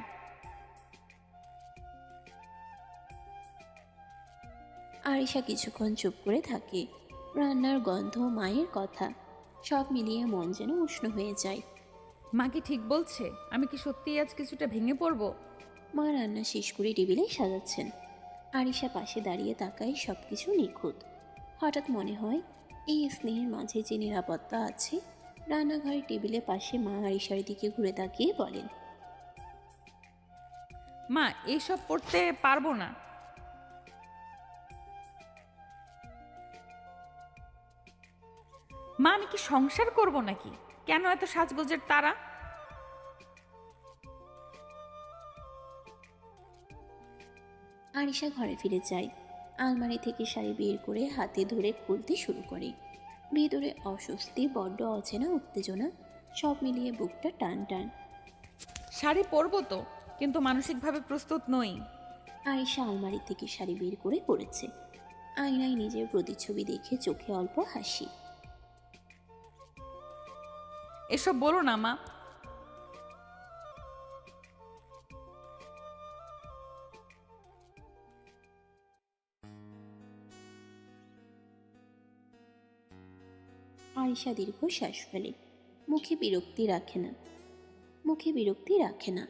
আরিশা কিছুক্ষণ চুপ করে থাকে। রান্নার গন্ধ, মায়ের কথা, সব মিলিয়ে মন যেন উষ্ণ হয়ে যায়। মা কি ঠিক বলছে? আমি কি সত্যিই আজ কিছুটা ভেঙে পড়ব? মা রান্না শেষ করে টেবিলে সাজাচ্ছেন। আরিশা পাশে দাঁড়িয়ে তাকায়, সব কিছু নিখুঁত। হঠাৎ মনে হয় এই স্নেহের মাঝে যে নিরাপত্তা আছে। রান্নাঘরের টেবিলের পাশে মা আরিশার দিকে ঘুরে তাকিয়ে বলেন, মা এইসব পড়তে পারবো না। মা আমি কি সংসার করব নাকি? কেন এত সাজগোজের তারা? আরিশা ঘরে ফিরে যায়। আলমারি থেকে শাড়ি বের করে হাতে ধরে খুলতে শুরু করে। ভেতরে অস্বস্তি, বড্ড অচেনা উত্তেজনা, সব মিলিয়ে বুকটা টান টান। শাড়ি পরবো তো, কিন্তু মানসিকভাবে প্রস্তুত নই। আরিশা আলমারি থেকে শাড়ি বের করে পড়েছে। আয়নায় নিজের প্রতিচ্ছবি দেখে চোখে অল্প হাসি। এসব বলো না মা। আরিশা দীর্ঘ শ্বাস ফেলে। মুখে বিরক্তি রাখে না।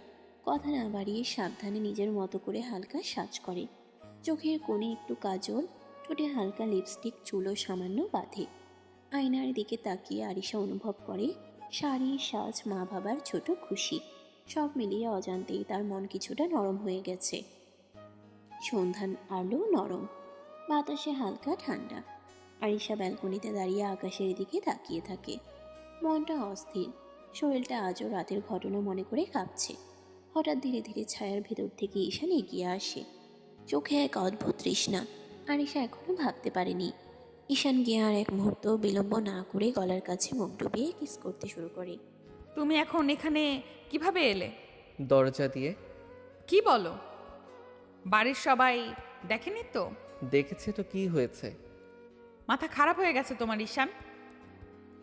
কথা না বাড়িয়ে সাবধানে নিজের মতো করে হালকা সাজ করে। চোখের কোণে একটু কাজল, ঠোঁটে হালকা লিপস্টিক, চুলও সামান্য বাঁধে। আয়নার দিকে তাকিয়ে আরিশা অনুভব করে শাড়ি, সাজ, মা বাবার ছোট খুশি, সব মিলিয়ে অজান্তেই তার মন কিছুটা নরম হয়ে গেছে। সন্ধ্যার আলো নরম, বাতাসে হালকা ঠান্ডা। আরিশা ব্যালকনিতে দাঁড়িয়ে আকাশের দিকে তাকিয়ে থাকে। মনটা অস্থির, শরীরটা আজও রাতের ঘটনা মনে করে কাঁপছে। হঠাৎ ধীরে ধীরে ছায়ার ভেতর থেকে ঈশান এগিয়ে আসে। চোখে এক অদ্ভুত তৃষ্ণা। আরিশা এখনো ভাবতে পারেনি। ঈশান গিয়ে আর এক মুহূর্ত বিলম্ব না করে গলার কাছে মুখ ডুবিয়ে কিস করতে শুরু করে। তুমি এখন এখানে কিভাবে এলে? দরজা দিয়ে। কি বলো? বাড়ির সবাই দেখেনি তো? দেখেছে তো, কি হয়েছে? মাথা খারাপ হয়ে গেছে তোমার ঈশান,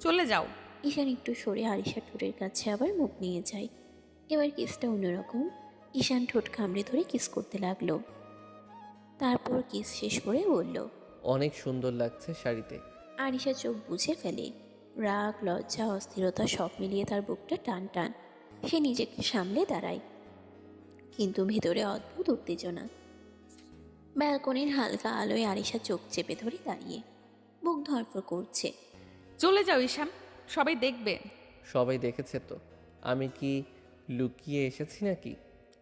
চলে যাও। ঈশান একটু সরে আরিশার ঠোঁটের কাছে আবার মুখ নিয়ে যায়। এবার কিসটা অন্যরকম। ঈশান ঠোঁট কামড়ে ধরে কিস করতে লাগলো। তারপর কিস শেষ করে বলল, অনেক সুন্দর লাগছে শাড়িতে। আরিশা চোখ বুঝে ফেলে। রাগ, লজ্জা, অস্থিরতা সব মিলিয়ে তার বুকটা টান টান। সে নিজেকে সামলে দাঁড়ায়, কিন্তু ভেতরে অদ্ভুত উত্তেজনা। ব্যালকনির হালকা আলোয় আরিশা চোখ চেপে ধরে দাঁড়িয়ে, বুক ধরফর করছে। চলে যাও ঈশান, সবাই দেখবে। সবাই দেখেছে তো, আমি কি লুকিয়ে এসেছি নাকি?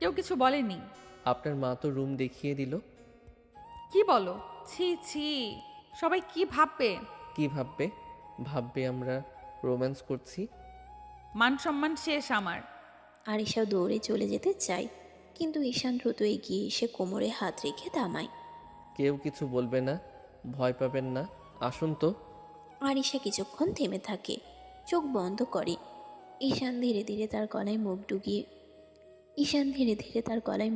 কেউ কিছু বলেনি। আপনার মা তো রুম দেখিয়ে দিল। কি বলো? ছি ছি, সবাই কি ভাববে? কি ভাববে? ভাববে আমরা রোম্যান্স করছি। মান সম্মান শেষ আমার। আরিশা দৌড়ে চলে যেতে চায়, কিন্তু ঈশান দ্রুত এগিয়ে এসে কোমরে হাত রেখে থামায়। কেউ কিছু বলবে না, ভয় পাবেন না, আসুন তো। আরিশা কিছুক্ষণ থেমে থাকে, চোখ বন্ধ করে। ঈশান ধীরে ধীরে তার গলায়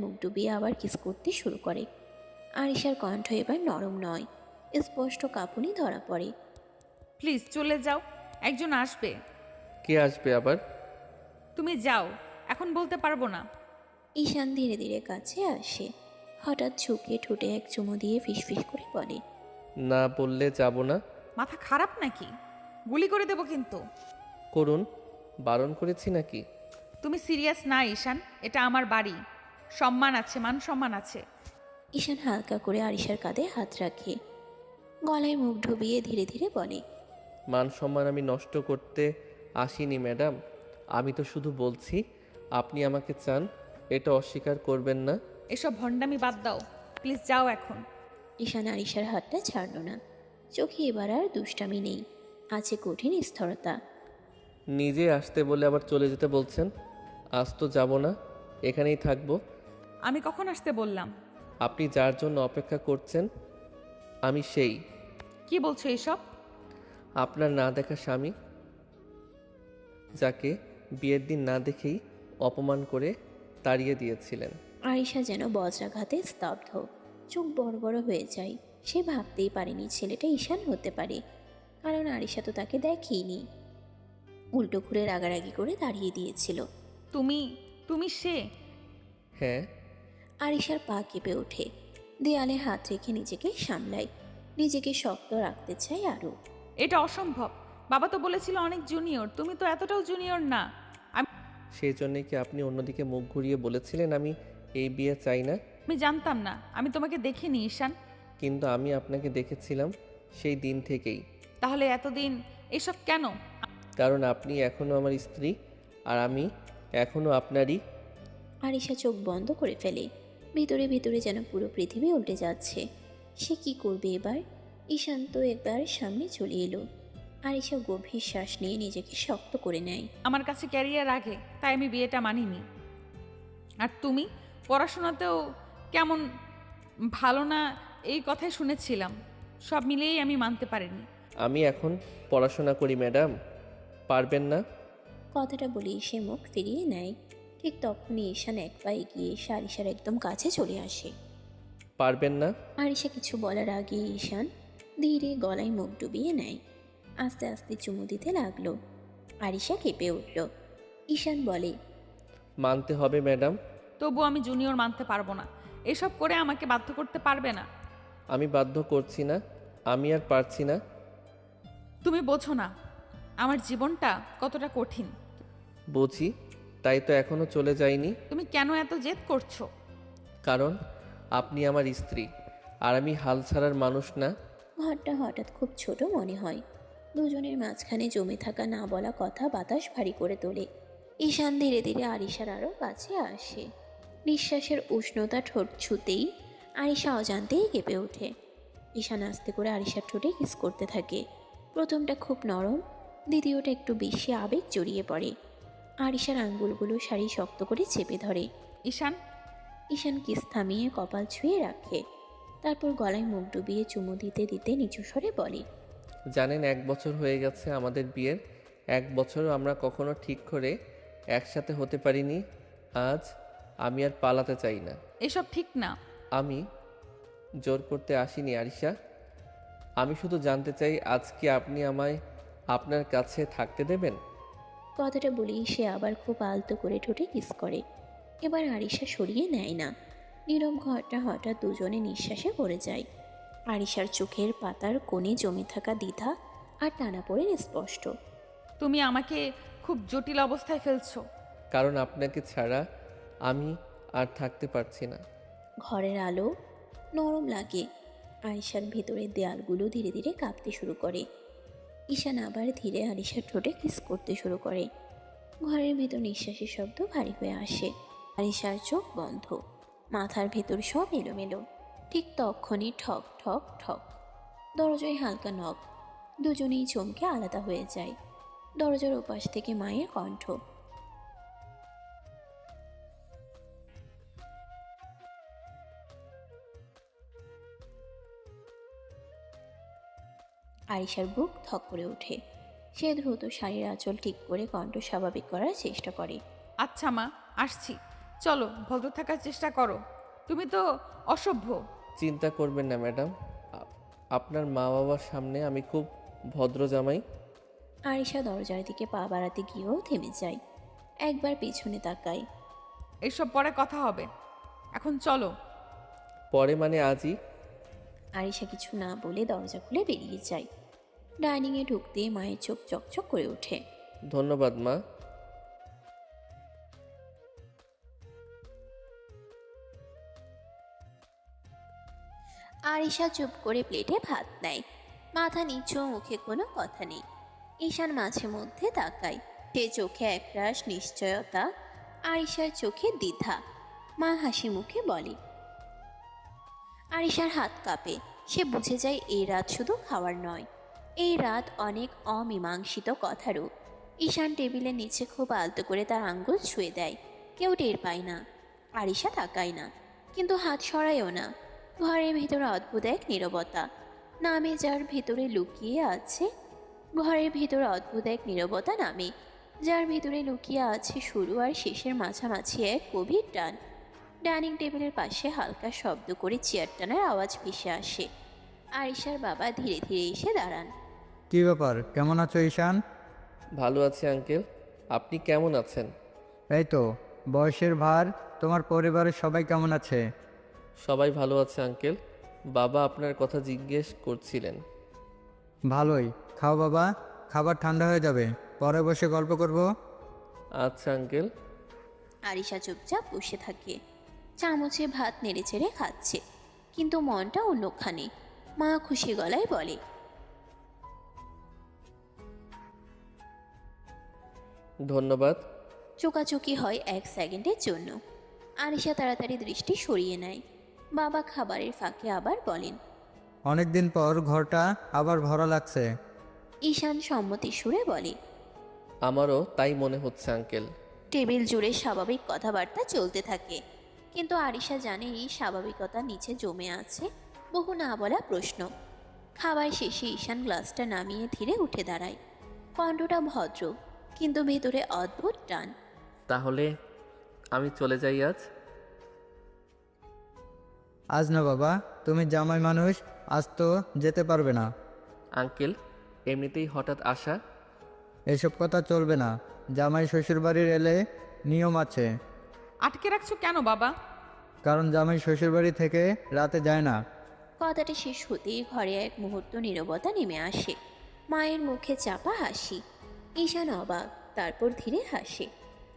মুখ ডুবিয়ে আবার কিস করতে শুরু করে। আরিশার কণ্ঠ এবার নরম নয়, স্পষ্ট কাঁপুনি ধরা পড়ে। প্লিজ চলে যাও, একজন আসবে। কে আসবে আবার? তুমি যাও, এখন বলতে পারবো না। ঈশান ধীরে ধীরে কাছে আসে, হঠাৎ ঝুঁকে ঠোঁটে এক চুমু দিয়ে ফিসফিস করে বলে, না বললে যাব না। মাথা খারাপ নাকি? গুলি করে দেবো কিন্তু। করুন, বারণ করেছি নাকি? তুমি সিরিয়াস না ঈশান? এটা আমার বাড়ি, সম্মান আছে, মান সম্মান আছে। ঈশান হালকা করে আরিশার কাঁধে হাত রাখে, গলায় মুখ ডুবিয়ে ধীরে ধীরে বলে, মান সম্মান আমি নষ্ট করতে আসিনি ম্যাডাম। আমি তো শুধু বলছি আপনি আমাকে চান, এটা অস্বীকার করবেন না। এসব ভণ্ডামি বাদ দাও, প্লিজ যাও এখন। ঈশান আরিশার হাতটা ছাড়ল না। চোখে এবার আর দুষ্টামি নেই, আছে কঠিন স্থিরতা। নিজে আসতে বলে আবার চলে যেতে বলছেন। আজ তো যাব না, এখানেই থাকবো। আমি কখন আসতে বললাম? আপনি যার জন্য অপেক্ষা করছেন আমি সেই। কি বলছো এসব? আপনার না দেখা স্বামী, যাকে বিয়ের দিন না দেখেই অপমান করে তাড়িয়ে দিয়েছিলেন। আরিশা যেন বজ্রাঘাতে স্তব্ধ, চোখ বড় বড় হয়ে যায়। সে ভাবতেই পারেনি ছেলেটা ঈশান হতে পারে, কারণ আরিশা তো তাকে দেখেইনি। উল্টো ঘুরে রাগারাগি করে দাঁড়িয়ে দিয়েছিল। তুমি তুমি সে? হ্যাঁ। আরিশার পা কেঁপে ওঠে, দেয়ালে হাত রেখে নিজেকে সামলায়, নিজেকে শক্ত রাখতে চায় আরও। এটা অসম্ভব, বাবা তো বলেছিল অনেক জুনিয়র, তুমি তো এতটাও জুনিয়র না। সেই জন্যে কি আপনি অন্যদিকে মুখ ঘুরিয়ে বলেছিলেন আমি এই বিয়ে চাই না? আমি জানতাম না, আমি তোমাকে দেখিনি ঈশান। কিন্তু আমি আপনাকে দেখেছিলাম সেই দিন থেকেই। তাহলে এতদিন এসব কেন? কারণ আপনি এখনও আমার স্ত্রী, আর আমি এখনও আপনারই। আরিশা চোখ বন্ধ করে ফেলে, ভিতরে ভিতরে যেন পুরো পৃথিবী উল্টে যাচ্ছে। সে কি করবে এবার? ঈশান তো একবার সামনে চলে এলো। আরিশা গভীর শ্বাস নিয়ে নিজেকে শক্ত করে নেয়। আমার কাছে ক্যারিয়ার আগে, তাই আমি বিয়েটা মানিনি। আর তুমি পড়াশোনাতেও কেমন ভালো না এই কথাই শুনেছিলাম, সব মিলিয়েই আমি মানতে পারিনি। আমি এখন পড়াশোনা করি ম্যাডাম, পারবেন না? কথাটা বলেই সে মুখ ফিরিয়ে নেয়। ঠিক তখনই ঈশান এক পা এগিয়ে এসে আরিশার একদম কাছে চলে আসে। পারবেন না? আরিশা কিছু বলার আগে ঈশান ধীরে গলায় মুখ ডুবিয়ে নেয়, আস্তে আস্তে চুমু দিতে লাগলো। আরিশা কেঁপে উঠল। ঈশান বলে, মানতে হবে ম্যাডাম। তবু আমি জুনিয়র মানতে পারবো না, এসব করে আমাকে বাধ্য করতে পারবে না। আমি বাধ্য করছি না, আমি আর পারছি না। তুমি বোঝো না আমার জীবনটা কতটা কঠিন। বুঝি, তাই তো এখনো চলে যাইনি। তুমি কেন এত জেদ করছো? কারণ আপনি আমার স্ত্রী, আর আমি হাল ছাড়ার মানুষ না। ঘরটা হঠাৎ খুব ছোট মনে হয়। দুজনের মাঝখানে জমে থাকা না বলা কথা বাতাস ভারী করে তোলে। ঈশান ধীরে ধীরে আরিশার আরও কাছে আসে। নিঃশ্বাসের উষ্ণতা ঠোঁট ছুতেই আরিশা অজান্তেই কেঁপে ওঠে। ঈশান আস্তে করে আরিশার ঠোঁটে কিস করতে থাকে। প্রথমটা খুব নরম, দ্বিতীয়টা একটু বেশি আবেগ জড়িয়ে পড়ে। আরিশার আঙ্গুলগুলো শাড়ি শক্ত করে চেপে ধরে। ঈশান ঈশান কিস থামিয়ে কপাল ছুঁয়ে রাখে, তারপর গলায় মুখ ডুবিয়ে চুমু দিতে দিতে নিচু স্বরে বলে, জানেন 1 বছর হয়ে গেছে আমাদের বিয়ের। 1 বছরও আমরা কখনো ঠিক করে একসাথে হতে পারিনি। আজ আমি আর পালাতে চাই না। এসব ঠিক না। আমি জোর করতে আসিনি আরিশা, আমি শুধু জানতে চাই আজ কি আপনি আমায় আপনার কাছে থাকতে দেবেন? কথাটা বলেই সে আবার খুব আলতো করে ঠোঁটে কিস করে। এবার আরিশা সরিয়ে নেয় না। নীরব ঘরটা হঠাৎ দুজনে নিঃশ্বাসে পড়ে যায়। আরিশার চোখের পাতার কোণে জমে থাকা দ্বিধা আর টানাপোড়েন স্পষ্ট। তুমি আমাকে খুব জটিল অবস্থায় ফেলছো। কারণ আপনাকে ছাড়া আমি আর থাকতে পারছি না। ঘরের আলো নরম লাগে। আরিশার ভেতরের দেয়ালগুলো ধীরে ধীরে কাঁপতে শুরু করে। ঈশান আবার ধীরে আরিশার ঠোঁটে কিস করতে শুরু করে। ঘরের ভেতর নিঃশ্বাসের শব্দ ভারী হয়ে আসে। আরিশার চোখ বন্ধ, মাথার ভেতর সব এলোমেলো। ঠিক তখনই ঠক ঠক ঠক, দরজায় হালকা নখ। দুজনেই চমকে আলাদা হয়ে যায়। দরজার ওপাশ থেকে মায়ের কণ্ঠ, আরিশার বুক ধক করে ওঠে। সে দ্রুত শাড়ির আঁচল ঠিক করে কণ্ঠ স্বাভাবিক করার চেষ্টা করে। আচ্ছা মা, আসছি। চলো, ভদ্র থাকার চেষ্টা করো। তুমি তো অসভ্য। চিন্তা করবেন না ম্যাডাম, আপনার মা বাবার সামনে আমি খুব ভদ্র জামাই। আরিশা দরজার দিকে পা বাড়াতে গিয়েও থেমে যায়। একবার পেছনে তাকায়। এইসব পরে কথা হবে, এখন চলো। পরে মানে আজই? আরিশা কিছু না বলে দরজা খুলে বেরিয়ে যায়। ডাইনিংয়ে ঢুকতে মায়ের চোখ চকচক করে ওঠে। ধন্যবাদ মা। আরিশা চুপ করে প্লেটে ভাত নেয়, মাথা নিচু, মুখে কোনো কথা নেই। ঈশান মাঝে মধ্যে তাকায়, সে চোখে একরাশ নিশ্চয়তা, আরিশার চোখে দ্বিধা। মা হাসি মুখে বলে। আরিশার হাত কাঁপে। সে বুঝে যায় এই রাত শুধু খাওয়ার নয়, এই রাত অনেক অমীমাংসিত কথারও। ঈশান টেবিলের নিচে খুব আলতো করে তার আঙ্গুল ছুঁয়ে দেয়। কেউ টের পায় না। আরিশা তাকায় না, কিন্তু হাত সরায়ও না। ঘরের ভেতরে অদ্ভুত এক নীরবতা নামে, যার ভেতরে লুকিয়ে আছে ঘরের ভেতরে অদ্ভুত এক নীরবতা নামে, যার ভেতরে লুকিয়ে আছে শুরু আর শেষের মাঝামাঝি এক গভীর টান। ডাইনিং টেবিলের পাশে হালকা শব্দ করে চেয়ার টানার আওয়াজ ভেসে আসে। আরিশার বাবা ধীরে ধীরে এসে দাঁড়ান। কি ব্যাপার, কেমন আছো ঈশান? ভালো আছি আঙ্কেল, আপনি কেমন আছেন? এই তো, বয়সের ভার। তোমার পরিবারের সবাই কেমন আছে? সবাই ভালো আছে আঙ্কেল। বাবা আপনার কথা জিজ্ঞেস করছিলেন। ভালোই। খাও বাবা, খাবার ঠান্ডা হয়ে যাবে, পরে বসে গল্প করব। আচ্ছা আঙ্কেল। আরিশা চুপচাপ বসে থাকে, চামচে ভাত নেড়ে চেড়ে খাচ্ছে, কিন্তু মনটা অন্যখানে। মা খুশি গলায় বলে, ধন্যবাদ। চোকাচুকি হয় 1 সেকেন্ডের জন্য। আরিশা তাড়াতাড়ি দৃষ্টি সরিয়ে নেয়। বাবা খাবারের ফাঁকে আবার বলেন, অনেকদিন পর ঘরটা আবার ভরা লাগছে। ঈশান সম্মতি সুরে বলে। আমারও তাই মনে হচ্ছে আঙ্কেল। টেবিল জুড়ে স্বাভাবিক কথাবার্তা চলতে থাকে, কিন্তু আরিশা জানে এই স্বাভাবিকতা নিচে জমে আছে বহু না বলা প্রশ্ন। খাবার শেষে ঈশান গ্লাসটা নামিয়ে ধীরে উঠে দাঁড়ায়। কণ্ঠটা ভদ্র, কিন্তু ভেতরে অদ্ভুত টান। তাহলে আমি চলে যাই আজ? আজ না বাবা, তুমি জামাই মানুষ, আজ তো যেতে পারবে না। আঙ্কেল, এমনিতেই হঠাৎ আসা। এসব কথা চলবে না। জামাই শ্বশুরবাড়ির এলে নিয়ম আছে। আটকে রাখছো কেন বাবা? কারণ জামাই শ্বশুরবাড়ি থেকে রাতে যায় না। কথাটা শেষ হতেই ঘরে এক মুহূর্ত নীরবতা নেমে আসে। মায়ের মুখে চাপা হাসি। ঈশান অবাক, তারপর ধীরে হাসে।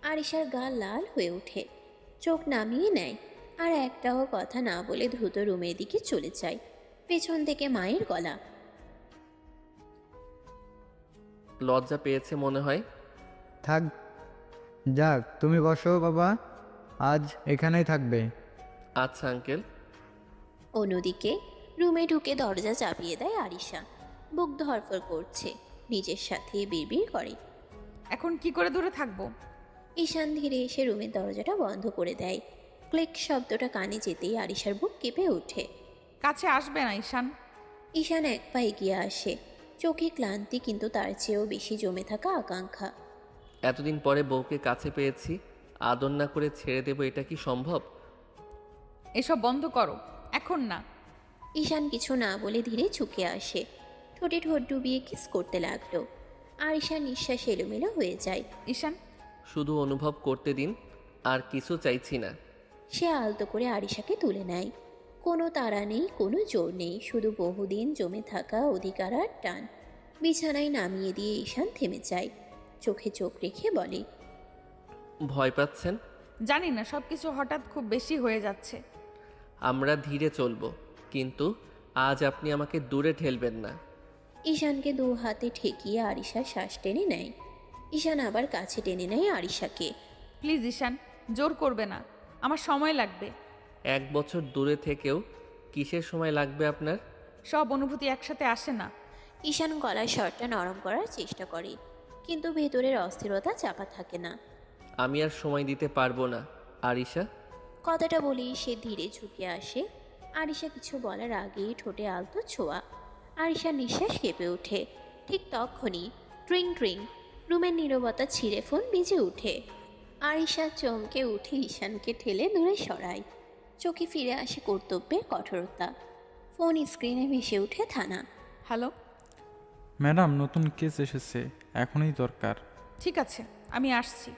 আরিশার গা লাল হয়ে ওঠে, চোখ নামিয়ে নেয়, আর একটাও কথা না বলে দ্রুত রুমের দিকে চলে যায়। পেছন থেকে মায়ের গলা, লজ্জা পেয়েছে মনে হয়। থাক, যাক, তুমি বসো বাবা, আজ এখানেই থাকবে। আচ্ছা আঙ্কেল। অন্যদিকে রুমে ঢুকে দরজা চাপিয়ে দেয় আরিশা। বুক ধরফর করছে, নিজের সাথে বিড়বিড় করে, এখন কি করে দূরে থাকবো? ঈশান ধীরে এসে রুমের দরজাটা বন্ধ করে দেয়। ক্লিক শব্দটা কানে যেতেই আরিশার বুক কেঁপে ওঠে। কাছে আসবে না ঈশান। ঈশান এক পা এগিয়ে আসে, চোখে ক্লান্তি, কিন্তু তার চেয়েও বেশি জমে থাকা আকাঙ্ক্ষা। এতদিন পরে বউকে কাছে পেয়েছি, আদর না করে ছেড়ে দেবো, এটা কি সম্ভব? এসব বন্ধ করো, এখন না। ঈশান কিছু না বলে ধীরে ঝুঁকে আসে, ঠোঁটে ঠোঁট ডুবিয়ে কিস করতে লাগলো। আরিশার নিঃশ্বাস এলোমেলো হয়ে যায়। ঈশান, শুধু অনুভব করতে দিন, আর কিছু চাইছি না। সে আলতো করে আরিশাকে তুলে নেয়। কোনো তাড়া নেই, কোনো জোর নেই, শুধু বহুদিন জমে থাকা অধিকার আর টান। বিছানায় নামিয়ে দিয়ে ঈশান থেমে যায়, চোখে চোখ রেখে বলে, ভয় পাচ্ছেন? জানি না, সবকিছু হঠাৎ খুব বেশি হয়ে যাচ্ছে। আমরা ধীরে চলবো, কিন্তু আজ আপনি আমাকে দূরে ঠেলবেন না। ঈশানকে 2 হাতে ঠেকিয়ে আরিশা শ্বাস টেনে নেয়। ঈশান আবার কাছে টেনে নেয় আরিশাকে। প্লিজ ঈশান, জোর করবে না, আমার সময় লাগবে। 1 বছর দূরে থেকেও কিসের সময় লাগবে আপনার? সব অনুভূতি একসাথে আসে না। ঈশান গলার স্বরটা নরম করার চেষ্টা করে, কিন্তু ভেতরের অস্থিরতা চাপা থাকে না। আমি আর সময় দিতে পারবো না আরিশা। কথাটা বলেই সে ধীরে ঝুঁকে আসে। আরিশা কিছু বলার আগেই ঠোঁটে আলতো ছোঁয়া। আরিশার নিঃশ্বাস কেঁপে ওঠে। ঠিক তখনই ট্রিং ট্রিং, রুমের নীরবতা ছিঁড়ে ফোন বেজে ওঠে। আরিশা চমকে উঠে ঈশানকে ঠেলে দূরে সরায়। চোখে ফিরে আসে কর্তব্যের কঠোরতা। ফোন স্ক্রিনে ভেসে ওঠে থানা। হ্যালো, ম্যাডাম নতুন কেস এসেছে, এখনই দরকার। ঠিক আছে, আমি আসছি।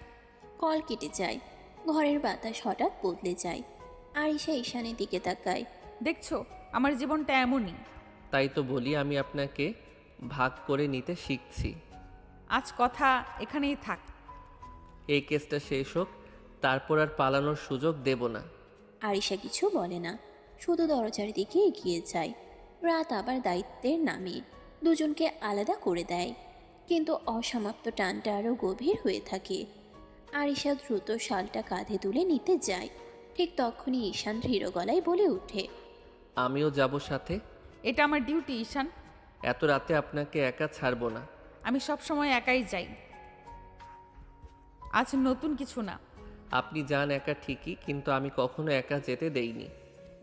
কল কেটে যায়। ঘরের বাতাস হঠাৎ বদলে যায়। আরিশা ঈশানের দিকে তাকায়। দেখছো, আমার জীবনটা এমনই। তাই তো বলি আমি আপনাকে ভাগ করে নিতে শিখছি। আজ কথা এখানেই থাক। এই কেসটা শেষ হোক, তারপর আর পালানোর সুযোগ দেব না। আরিশা কিছু বলে না, শুধু দরজার দিকে এগিয়ে যায়। রাত আবার দায়িত্বের নামে দুজনকে আলাদা করে দেয়, কিন্তু অসমাপ্ত টানটা আরও গভীর হয়ে থাকে। আরিশা দ্রুত শালটা কাঁধে তুলে নিতে যায়। ঠিক তখনই ঈশান দৃঢ় গলায় বলে ওঠে, আমিও যাব সাথে। এটা আমার ডিউটি ঈশান। এত রাতে আপনাকে একা ছাড়বো না। আমি সব সময় একাই যাই, আজ নতুন কিছু না। আপনি যান একা ঠিকই, কিন্তু আমি কখনো একা যেতে দেইনি।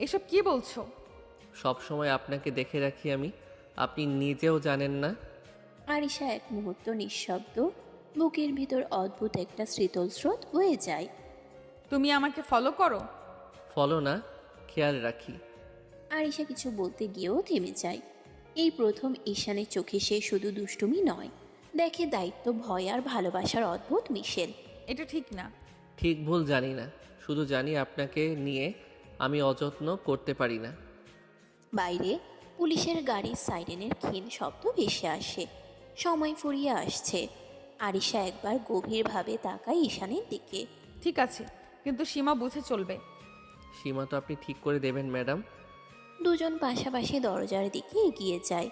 এসব কি বলছো? সব সময় আপনাকে দেখে রাখি আমি, আপনি নিজেও জানেন না। আরিশা এক মুহূর্ত নিঃশব্দ। বুকের ভিতর অদ্ভুত একটা শীতল স্রোত বয়ে যায়। তুমি আমাকে ফলো করো? ফলো না, খেয়াল রাখি। আরিশা কিছু বলতে গিয়েও থেমে যায়। এই প্রথম ঈশানের চোখে সে শুধু দুষ্টুমি নয়, দেখে দায়িত্ব, ভয় আর ভালোবাসার অদ্ভুত মিশেল। এটা ঠিক না। ঠিক ভুল জানি না, শুধু জানি আপনাকে নিয়ে আমি অযত্ন করতে পারি না। বাইরে পুলিশের গাড়ির সাইরেনের ক্ষীণ শব্দ ভেসে আসে। সময় ফুরিয়ে আসছে। আরিশা একবার গভীরভাবে তাকায় ঈশানের দিকে। ঠিক আছে, কিন্তু সীমা বুঝে চলবে। সীমা তো আপনি ঠিক করে দেবেন ম্যাডাম। দুজন পাশাপাশি দরজার দিকে এগিয়ে যায়,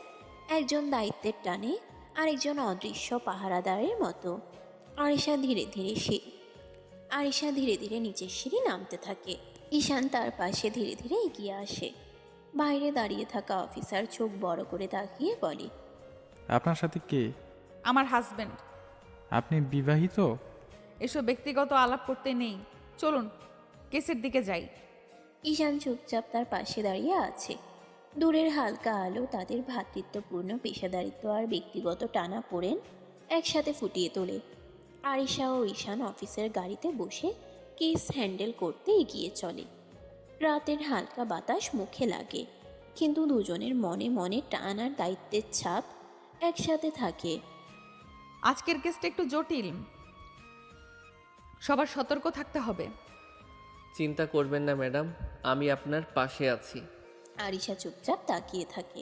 একজন দায়িত্বের টানে, আরেকজন অদৃশ্য পাহারাদারের মতো। আরিশা ধীরে ধীরে নিচের সিঁড়ি নামতে থাকে। ঈশান তার পাশে ধীরে ধীরে এগিয়ে আসে। বাইরে দাঁড়িয়ে থাকা অফিসার চোখ বড় করে তাকিয়ে বলে, আপনার সাথে কে? আমার হাজবেন্ড। আপনি বিবাহিত? এসব ব্যক্তিগত আলাপ করতে নেই, চলুন কেসের দিকে যাই। ঈশান চুপচাপ তার পাশে দাঁড়িয়ে আছে। দূরের হালকা আলো তাদের ভ্রাতৃত্বপূর্ণ পেশাদারিত্ব আর ব্যক্তিগত টানাপোড়েন একসাথে ফুটিয়ে তোলে। আরিশা ও ঈশান অফিসের গাড়িতে বসে কেস হ্যান্ডেল করতে এগিয়ে চলে। রাতের হালকা বাতাস মুখে লাগে, কিন্তু দুজনের মনে মনে টান আর দায়িত্বের ছাপ একসাথে থাকে। আজকের কেসটা একটু জটিল, সবার সতর্ক থাকতে হবে। চিন্তা করবেন না ম্যাডাম, আমি আপনার পাশে আছি। আরিশা চুপচাপ তাকিয়ে থাকে।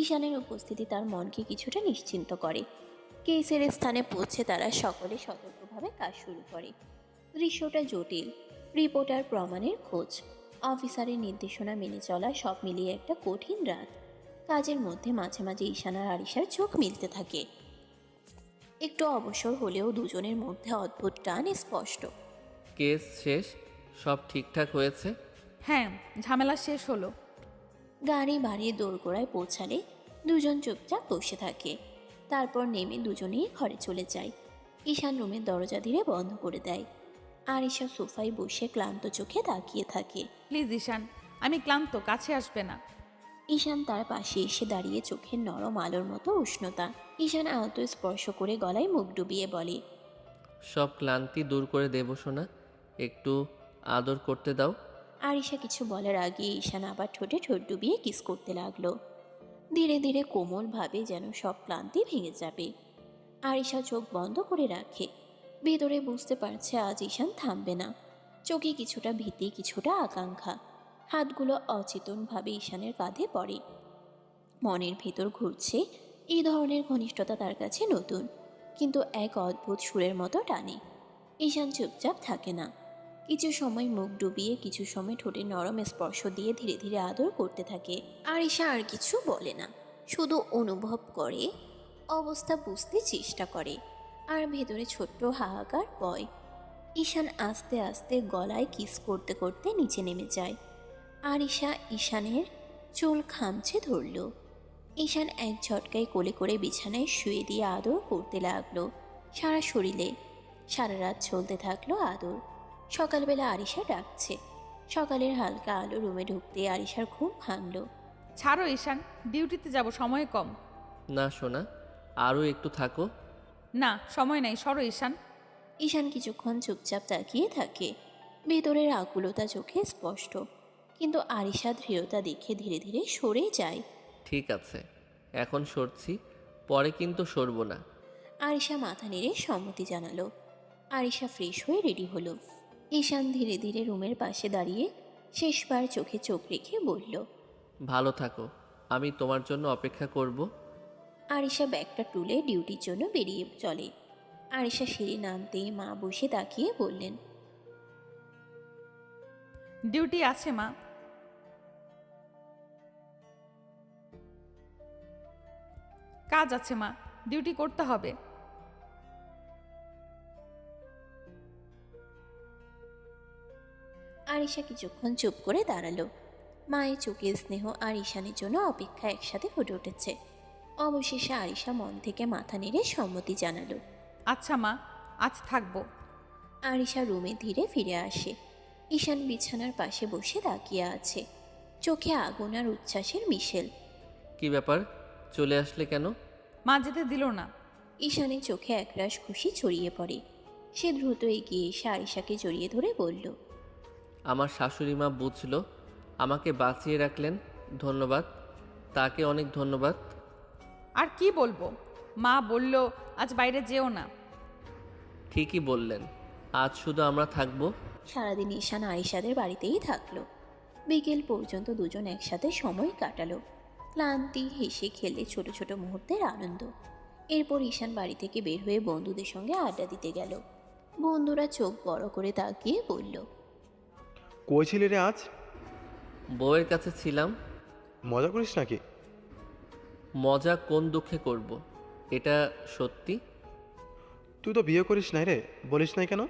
ঈশানের উপস্থিতি তার মনকে কিছুটা নিশ্চিন্ত করে। কেসের স্থানে পৌঁছে তারা সকলে সতর্কভাবে কাজ শুরু করে। দৃশ্যটা জটিল, রিপোর্টার, প্রমাণের খোঁজ, অফিসারের নির্দেশনা মেনে চলা, সব মিলিয়ে একটা কঠিন রাত। কাজের মধ্যে মাঝে মাঝে ঈশান আর আরিশার চোখ মিলতে থাকে। একটু অবসর হলেও দুজনের মধ্যে অদ্ভুত টান স্পষ্ট। কেস শেষ, সব ঠিকঠাক হয়েছে? হ্যাঁ, ঝামেলা শেষ হলো। গাড়ি বাড়িয়ে দোরগোড়ায় পৌঁছালে দুজন চুপচাপ বসে থাকে। তারপর নেমে দুজনেই ঘরে চলে যায়। ঈশান রুমের দরজা ধীরে বন্ধ করে দেয়। আরিশা সোফায় বসে ক্লান্ত চোখে তাকিয়ে থাকে। প্লিজ ঈশান, আমি ক্লান্ত, কাছে আসবে না। ঈশান তার পাশে এসে দাঁড়িয়ে, চোখের নরম আলোর মতো উষ্ণতা। ঈশান আলতো স্পর্শ করে গলায় মুখ ডুবিয়ে বলে, সব ক্লান্তি দূর করে দেব সোনা, একটু আদর করতে দাও। আরিশা কিছু বলার আগে ঈশান আবার ঠোঁটে ঠোঁট ডুবিয়ে কিস করতে লাগলো। ধীরে ধীরে কোমলভাবে, যেন সব ক্লান্তি ভেঙে যাবে। আরিশা চোখ বন্ধ করে রাখে। ভেতরে বুঝতে পারছে আজ ঈশান থামবে না। চোখে কিছুটা ভীতি, কিছুটা আকাঙ্ক্ষা। হাতগুলো অচেতনভাবে ঈশানের কাঁধে পড়ে। মনের ভেতর ঘুরছে, এই ধরনের ঘনিষ্ঠতা তার কাছে নতুন, কিন্তু এক অদ্ভুত সুরের মতো টানে। ঈশান চুপচাপ থাকে না। কিছু সময় মুখ ডুবিয়ে, কিছু সময় ঠোঁটে নরম স্পর্শ দিয়ে ধীরে ধীরে আদর করতে থাকে। আরিশা আর কিছু বলে না, শুধু অনুভব করে, অবস্থা বুঝতে চেষ্টা করে, আর ভেতরে ছোট্ট হাহাকার বয়। ঈশান আস্তে আস্তে গলায় কিস করতে করতে নিচে নেমে যায়। আরিশা ঈশানের চুল খামচে ধরল। ঈশান এক ঝটকায় কোলে করে বিছানায় শুয়ে দিয়ে আদর করতে লাগলো সারা শরীরে। সারা রাত চলতে থাকলো আদর। সকালবেলা আরিশা ডাকছে। সকালের হালকা আলো রুমে ঢুকতে আরিশার ঘুম ভাঙল। ছাড়ো ঈশান, ডিউটিতে যাব, সময় কম। না সোনা, আরও একটু থাকো। না, সময় নাই, সরো ঈশান। ঈশান কিছুক্ষণ চুপচাপ তাকিয়ে থাকে। ভেতরের আকুলতা চোখে স্পষ্ট, কিন্তু আরিশা দৃঢ়তা দেখে ধীরে ধীরে সরে যায়। ঠিক আছে, এখন সরছি, পরে কিন্তু সরব না। আরিশা মাথা নেড়ে সম্মতি জানালো। আরিশা ফ্রেশ হয়ে রেডি হলো। ঈশান ধীরে ধীরে রুমের পাশে দাঁড়িয়ে শেষবার চোখে চোখ রেখে বলল, ভালো থাকো, আমি তোমার জন্য অপেক্ষা করব। আরিশা ব্যাগটা তুলে ডিউটির জন্য বেরিয়ে চলে। আরিশা সিঁড়ি নামতেই মা বসে তাকিয়ে বললেন, ডিউটি আছে মা। কাজ আছে মা, ডিউটি করতে হবে। আরিশা কিছুক্ষণ চুপ করে দাঁড়ালো। মায়ের চোখের স্নেহ আর ঈশানের জন্য অপেক্ষা একসাথে ফুটে উঠেছে। অবশেষে আরিশা মন থেকে মাথা নেড়ে সম্মতি জানালো। আচ্ছা মা, আজ থাকবো। আরিশা রুমে ধীরে ফিরে আসে। ঈশান বিছানার পাশে বসে তাকিয়ে আছে, চোখে আগুন আর উচ্ছ্বাসের মিশেল। কি ব্যাপার, চলে আসলে কেন? মা যেতে দিল না। ঈশানের চোখে একরাশ খুশি ছড়িয়ে পড়ে। সে দ্রুত এগিয়ে এসে আরিশাকে জড়িয়ে ধরে বলল, আমার শাশুড়ি মা বুঝলো, আমাকে বাঁচিয়ে রাখলেন, ধন্যবাদ, তাকে অনেক ধন্যবাদ। আর কি বলবো, মা বলল আজ বাইরে যেও না। ঠিকই বললেন, আজ শুধু আমরা থাকবো। সারাদিন ঈশান আরিশাদের বাড়িতেই থাকলো। বিকেল পর্যন্ত দুজন একসাথে সময় কাটালো। ক্লান্তি, হেসে খেলে ছোট ছোট মুহূর্তের আনন্দ। এরপর ঈশান বাড়ি থেকে বের হয়ে বন্ধুদের সঙ্গে আড্ডা দিতে গেল। বন্ধুরা চোখ বড় করে তাকিয়ে বলল, কই ছিলি রে আজ? বউয়ের কাছে ছিলাম। মজা করিস নাকি? মজা কোন দুঃখে করব, এটা সত্যি। তুই তো বিয়ে করিস নাই রে, বলিস নাই কেন?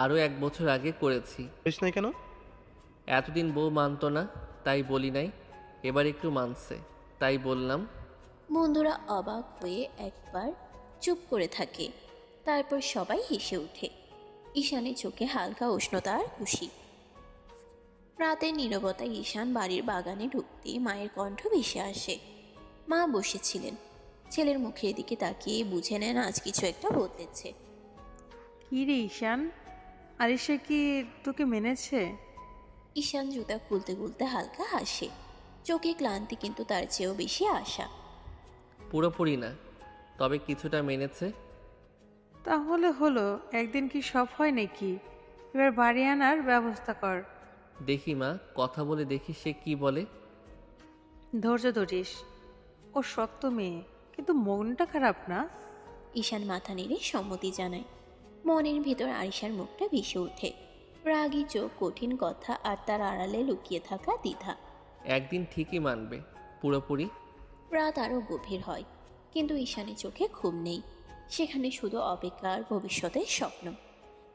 আরও 1 বছর আগে করেছি। বলিস নাই কেন? এতদিন বউ মানতো না, তাই বলি নাই। এবার একটু মানছে, তাই বললাম। বন্ধুরা অবাক হয়ে একবার চুপ করে থাকে। তারপর সবাই হেসে ওঠে। ঈশানের চোখে হালকা উষ্ণতা আর খুশি। রাতের নীরবতায় ঈশান বাড়ির বাগানে ঢুকতেই মায়ের কণ্ঠ ভেসে আসে। মা বসেছিলেন, ছেলের মুখের দিকে তাকিয়ে বুঝে নেন আজ কিছু একটা বদলেছে। কি রে ঈশান, আরিশা কি তোকে মেনেছে? ঈশান জুতা খুলতে খুলতে হালকা হাসে, চোখে ক্লান্তি কিন্তু তার চেয়েও বেশি আশা। পুরোপুরি না, তবে কিছুটা মেনেছে। তাহলে হলো, একদিন কি সব হয় নাকি? এবার বাড়ি আনার ব্যবস্থা কর। দেখি মা, কথা বলে দেখি সে কি বলে। ধৈর্য ধরিস, ও সত্য মেয়ে, কিন্তু মনটা খারাপ না। ঈশান মাথা নেড়ে সম্মতি জানায়। মনের ভিতর আরিশার মুখটা ভেসে ওঠে, রাগী চোখ, কঠিন কথা আর তার আড়ালে লুকিয়ে থাকা দ্বিধা। একদিন ঠিকই মানবে, পুরোপুরি। রাত আরও গভীর হয়, কিন্তু ঈশানের চোখে ঘুম নেই। সেখানে শুধু অপেক্ষা আর ভবিষ্যতের স্বপ্ন।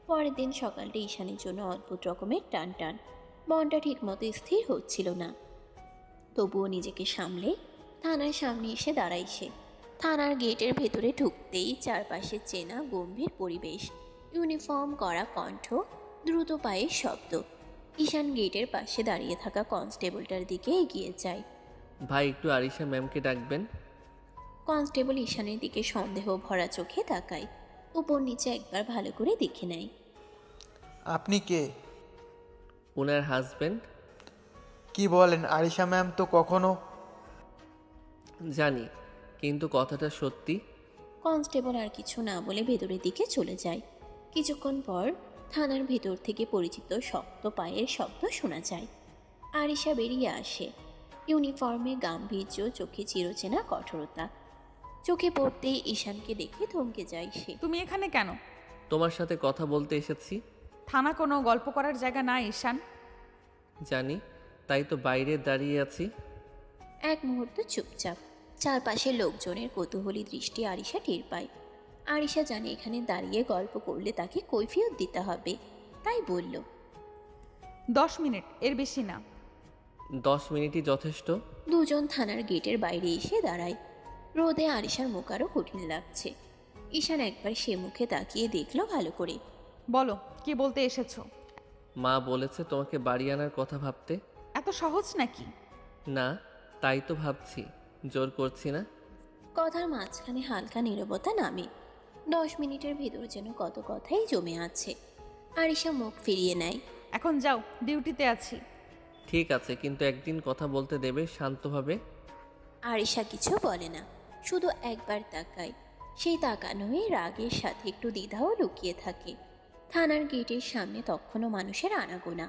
পরের দিন সকালটা ঈশানের জন্য অদ্ভুত রকমের টান টান। মনটা ঠিকমতো স্থির হচ্ছিল না। তবুও নিজেকে সামলে থানার সামনে এসে দাঁড়ায় সে। থানার গেটের ভেতরে ঢুকতেই চারপাশে চেনা গম্ভীর পরিবেশ, ইউনিফর্ম করা কণ্ঠ, দ্রুত পায়ের শব্দ। ঈশান গেটের পাশে দাঁড়িয়ে থাকা কনস্টেবলটার দিকে এগিয়ে যায়। ভাই, একটু আরিশা ম্যামকে ডাকবেন। কনস্টেবল ঈশানের দিকে সন্দেহ ভরা চোখে তাকায়, উপর নিচে একবার ভালো করে দেখে নেয়। আপনি কে? ওনার হাজবেন্ড। কি বলেন? আরিশা ম্যাম তো কখনো। জানি, কিন্তু কথাটা সত্যি। কনস্টেবল আর কিছু না বলে ভেতরের দিকে চলে যায়। কিছুক্ষণ পর থানার ভেতর থেকে পরিচিত শক্ত পায়ের শব্দ শোনা যায়। আরিশা বেরিয়ে আসে, ইউনিফর্মে গাম্ভীর্য, চোখে চিরচেনা কঠোরতা। চোখে পড়তেই ঈশানকে দেখে থমকে যায় সে। তুমি এখানে কেন? তোমার সাথে কথা বলতে এসেছি। থানা কোনো গল্প করার জায়গা না ঈশান। জানি, তাই তো বাইরে দাঁড়িয়ে আছি। এক মুহূর্ত চুপচাপ। চারপাশে লোকজনের কৌতূহলী দৃষ্টি আরিশা টের পায়। আরিশা জানে এখানে দাঁড়িয়ে গল্প করলে তাকে কৈফিয়ত দিতে হবে, তাই বলল, 10 মিনিট, এর বেশি না। 10 মিনিটই যথেষ্ট। দুজন থানার গেটের বাইরে এসে দাঁড়ায়। রোদে আরিশার মুখ আরও কঠিন লাগছে। ঈশান একবার সে মুখে তাকিয়ে দেখলো ভালো করে। বলো, কি বলতে এসেছো? মা বলেছে তোমাকে বাড়ি আনার কথা ভাবতে। এত সহজ নাকি? না, তাই তো ভাবছি, জোর করছি না। কথার মাঝখানে হালকা নীরবতা নামে। 10 মিনিটের ভিতর যেন কত কথাই জমে আছে। আরিশা মুখ ফিরিয়ে নেয়। এখন যাও, ডিউটিতে আছি। ঠিক আছে, কিন্তু একদিন কথা বলতে দেবে শান্তভাবে। আরিশা কিছু বলে না, শুধু একবার তাকায়। সেই তাকানোয় রাগের সাথে একটু দ্বিধাও লুকিয়ে থাকে। থানার গেটের সামনে তখনও মানুষের আনাগোনা।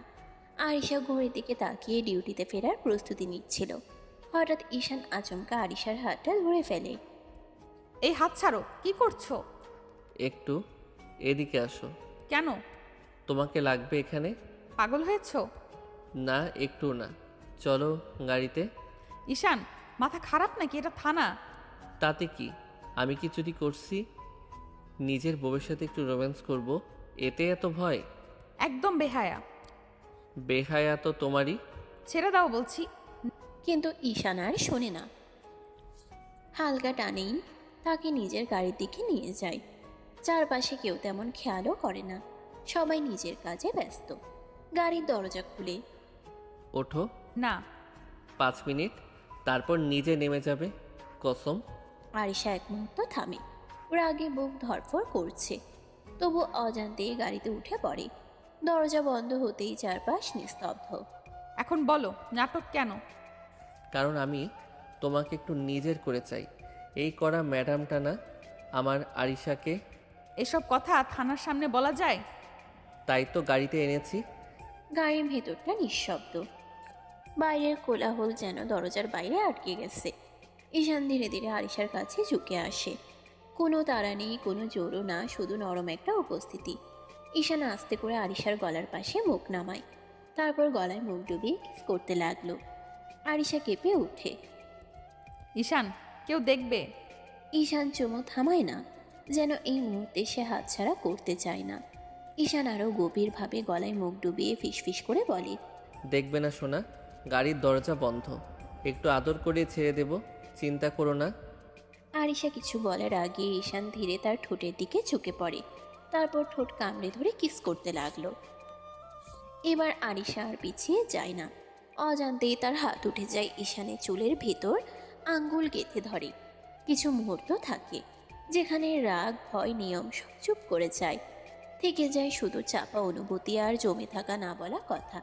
আরিশা ঘড়ির দিকে তাকিয়ে ডিউটিতে ফেরার প্রস্তুতি নিচ্ছিল। হঠাৎ ঈশান আচমকা আরিশার হাতটা ধরে ফেলে। এই হাত ছাড়ো, কি করছো? একটু এদিকে আসো। কেন? তোমাকে লাগবে এখানে। পাগল হয়েছো? না, একটু না। চলো গাড়িতে। ঈশান, মাথা খারাপ নাকি? এটা থানা। তাতে কি? আমি কি চুরি করছি? নিজের বউয়ের সাথে একটু রোম্যান্স করব, এতে এত ভয়? একদম বেহায়া। বেহায়া তো তোমারই। ছেড়ে দাও বলছি। কিন্তু ঈশান আর শোনে না। হালকা টানেই তাকে নিজের গাড়ির দিকে নিয়ে যায়। চারপাশে কেউ তেমন খেয়ালও করে না, সবাই নিজের কাজে ব্যস্ত। গাড়ির দরজা খুলে। ওঠো। না। 5 মিনিট, তারপর নিজে নেমে যাবে, কসম। আরিশা এক মুহূর্ত থামে। রাগে বুক ধড়ফড় করছে, তবু অজান্তেই গাড়িতে উঠে পড়ে। দরজা বন্ধ হতেই চারপাশ নিস্তব্ধ। এখন বলো, নাটক কেন? কারণ আমি তোমাকে একটু নিজের করে চাই। এই করা ম্যাডামটা না, আমার আরিশাকে। এসব কথা থানার সামনে বলা যায়? তাই তো গাড়িতে এনেছি। গাড়ির ভেতরটা নিঃশব্দ। বাইরের কোলাহল যেন দরজার বাইরে আটকে গেছে। ঈশান ধীরে ধীরে আরিশার কাছে ঝুঁকে আসে। কোনো তাড়া নেই, কোনো জোরও না, শুধু নরম একটা উপস্থিতি। ঈশান আস্তে করে আরিশার গলার পাশে মুখ নামায়, তারপর গলায় মুখ ডুবিয়ে কিস করতে লাগলো। আরিশা কেঁপে উঠে। ঈশান, কেউ দেখবে। ঈশান চুমো থামায় না, যেন এই মুহূর্তে সে হাতছাড়া করতে চায় না। ঈশান আরও গভীরভাবে গলায় মুখ ডুবিয়ে ফিসফিস করে বলে, দেখবে না সোনা, গাড়ির দরজা বন্ধ, একটু আদর করে ছেড়ে দেব, চিন্তা করো না। আরিশা কিছু বলার আগে ঈশান ধীরে তার ঠোঁটের দিকে ঝুঁকে পড়ে, তারপর ঠোঁট কামড়ে ধরে কিস করতে লাগলো। এবার আরিশা আর পিছিয়ে যায় না। অজান্তেই তার হাত উঠে যায় ঈশানের চুলের ভেতর, আঙ্গুল গেঁথে ধরে। কিছু মুহূর্ত থাকে যেখানে রাগ, ভয়, নিয়ম সব চুপ করে যায়। থেকে যায় শুধু চাপা অনুভূতি আর জমে থাকা না বলা কথা।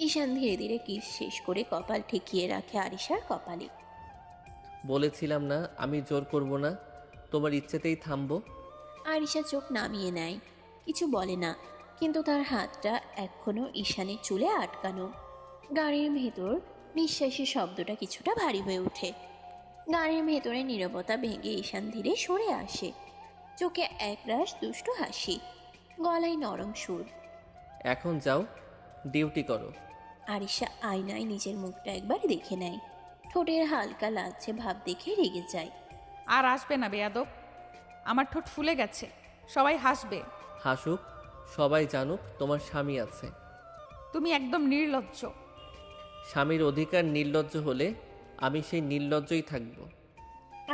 ঈশান ধীরে ধীরে কিস শেষ করে কপাল ঠেকিয়ে রাখে আরিশার কপালে। বলেছিলাম না আমি জোর করব না, তোমার ইচ্ছেতেই থামবো। আরিশা চোখ নামিয়ে নেয়, কিছু বলে না, কিন্তু তার হাতটা এখনো ঈশানের চুলে আটকানো। গাড়ির ভেতর নিঃশ্বাসের শব্দটা কিছুটা ভারী হয়ে ওঠে। গাড়ির ভেতরে নীরবতা ভেঙে ঈশান ধীরে সরে আসে, চোখে একরাশ দুষ্ট হাসি, গলায় নরম সুর। এখন যাও, ডিউটি করো। আরিশা আয়নায় নিজের মুখটা একবার দেখে নেয়, ঠোঁটের হালকা লালচে ভাব দেখে রেগে যায়। আর আসবে না বেয়াদব, আমার ঠোঁট ফুলে গেছে, সবাই হাসবে। হাসুক, সবাই জানুক তোমার স্বামী আছে। তুমি একদম নির্লজ্জ। স্বামীর অধিকার নির্লজ্জ হলে আমি সেই নির্লজ্জই থাকব।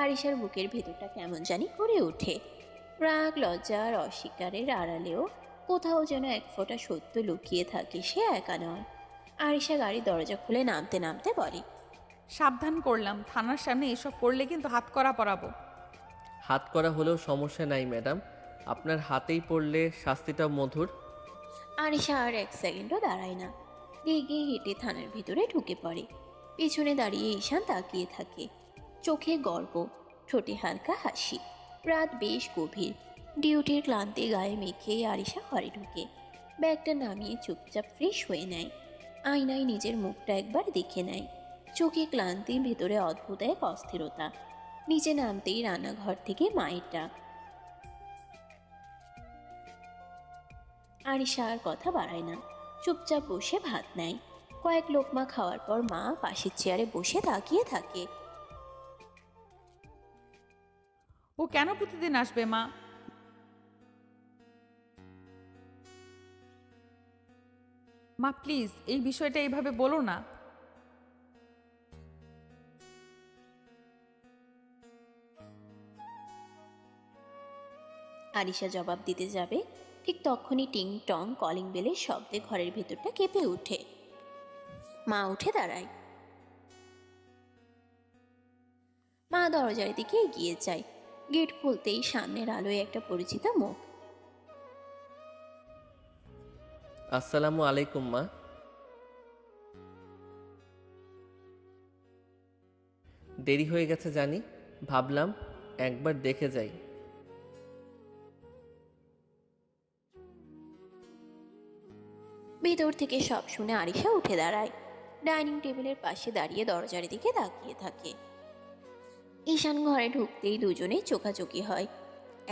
আরিশার বুকের ভেতরটা কেমন জানি করে ওঠে। রাগ, লজ্জা আর অস্বীকারের আড়ালেও কোথাও যেন এক ফোঁটা সত্য লুকিয়ে থাকে, সে একা নয়। আরিশা গাড়ির দরজা খুলে নামতে নামতে বলে, সাবধান করলাম, থানার সামনে এসব করলে কিন্তু হাত করা পরাবো। হাত করা হলেও সমস্যা নাই ম্যাডাম, আপনার হাতেই পড়লে শাস্তিটা মধুর। আরিশা আর এক সেকেন্ডও দাঁড়ায় না, এগিয়ে হেঁটে থানার ভিতরে ঢুকে পড়ে। পিছনে দাঁড়িয়ে ঈশান তাকিয়ে থাকে, চোখে গর্ব, ঠোঁটে হালকা হাসি। রাত বেশ গভীর, ডিউটির ক্লান্তি গায়ে মেখে আরিশা ঘরে ঢুকে ব্যাগটা নামিয়ে চুপচাপ ফ্রেশ হয়ে নেয়। আয়নায় নিজের মুখটা একবার দেখে নেয়, চোখে ক্লান্তি, ভেতরে অদ্ভুত এক অস্থিরতা। নিচে নামতেই রান্নাঘর থেকে মায়ের ডাক। আরিশা আর কথা বাড়ায় না, চুপচাপ বসে ভাত নেয়। কয়েক লোকমা খাওয়ার পর মা পাশের চেয়ারে বসে তাকিয়ে থাকে। ও কেন প্রতিদিন আসবে মা? মা প্লিজ এই বিষয়টা এইভাবে বলো না। আরিশা জবাব দিতে যাবে, ঠিক তখনই টিং টং কলিং বেলের শব্দে ঘরের ভেতরটা কেঁপে ওঠে। মা উঠে দাঁড়ায়। দরজার দিকে এগিয়ে যায়। গেট খুলতেই সামনের আলোয় একটা পরিচিত মুখ। আসসালামু আলাইকুম মা। দেরি হয়ে গেছে জানি, ভাবলাম একবার দেখে যাই। ভেতর থেকে সব শুনে আরিশা উঠে দাঁড়ায়। ডাইনিং টেবিলের পাশে দাঁড়িয়ে দরজার দিকে তাকিয়ে থাকে। ঈশান ঘরে ঢুকতেই দুজনে চোখাচোখি হয়।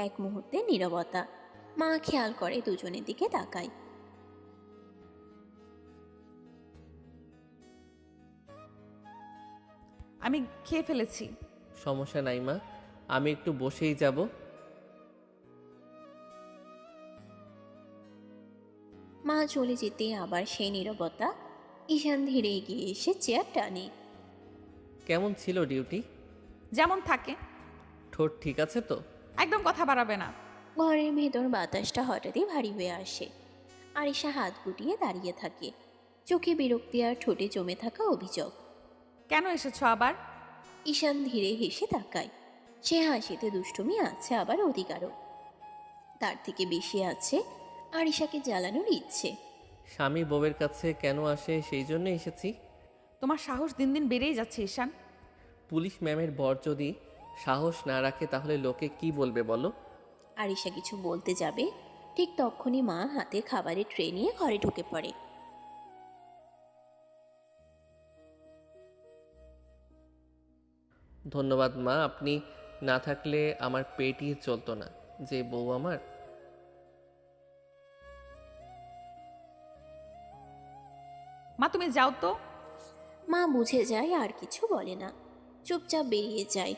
এক মুহূর্তে নীরবতা। মা খেয়াল করে দুজনের দিকে তাকায়। আমি খেয়ে ফেলেছি। সমস্যা নাই মা, আমি একটু বসেই যাব। মা চলে যেতে আবার সেই নীরবতা। ঈশান ধীরে এগিয়ে এসে চেয়ার টানে। কেমন ছিল ডিউটি? যেমন থাকে। ঠোঁট ঠিক আছে তো? একদম কথা বাড়াবে না। ঘরের ভেতর বাতাসটা হঠাৎই ভারী হয়ে আসে। আরিশা হাত গুটিয়ে দাঁড়িয়ে থাকে, চোখে বিরক্তি আর ঠোঁটে জমে থাকা অভিযোগ। কেন এসেছো আবার? ঈশান ধীরে হেসে তাকায়। সে হাসিতে দুষ্টুমি আছে, আবার অধিকারও। তার থেকে বেশি আছে আরিশাকে জ্বালানোর ইচ্ছে। স্বামী বউয়ের কাছে কেন আসে সেই জন্য এসেছি। তোমার সাহস দিন দিন বেড়েই যাচ্ছে ঈশান। পুলিশ ম্যামের বর যদি সাহস না রাখে তাহলে লোকে কি বলবে বলো? আরিশা কিছু বলতে যাবে, ঠিক তখনই মা হাতে খাবারের ট্রে নিয়ে ঘরে ঢুকে পড়ে। ধন্যবাদ মা, আপনি না থাকলে আমার পেটই চলতো না। যে বউ আমার। মা তুমি যাও তো। মা বুঝে যায় আর কিছু বলে না, চুপচাপ বেরিয়ে যায়।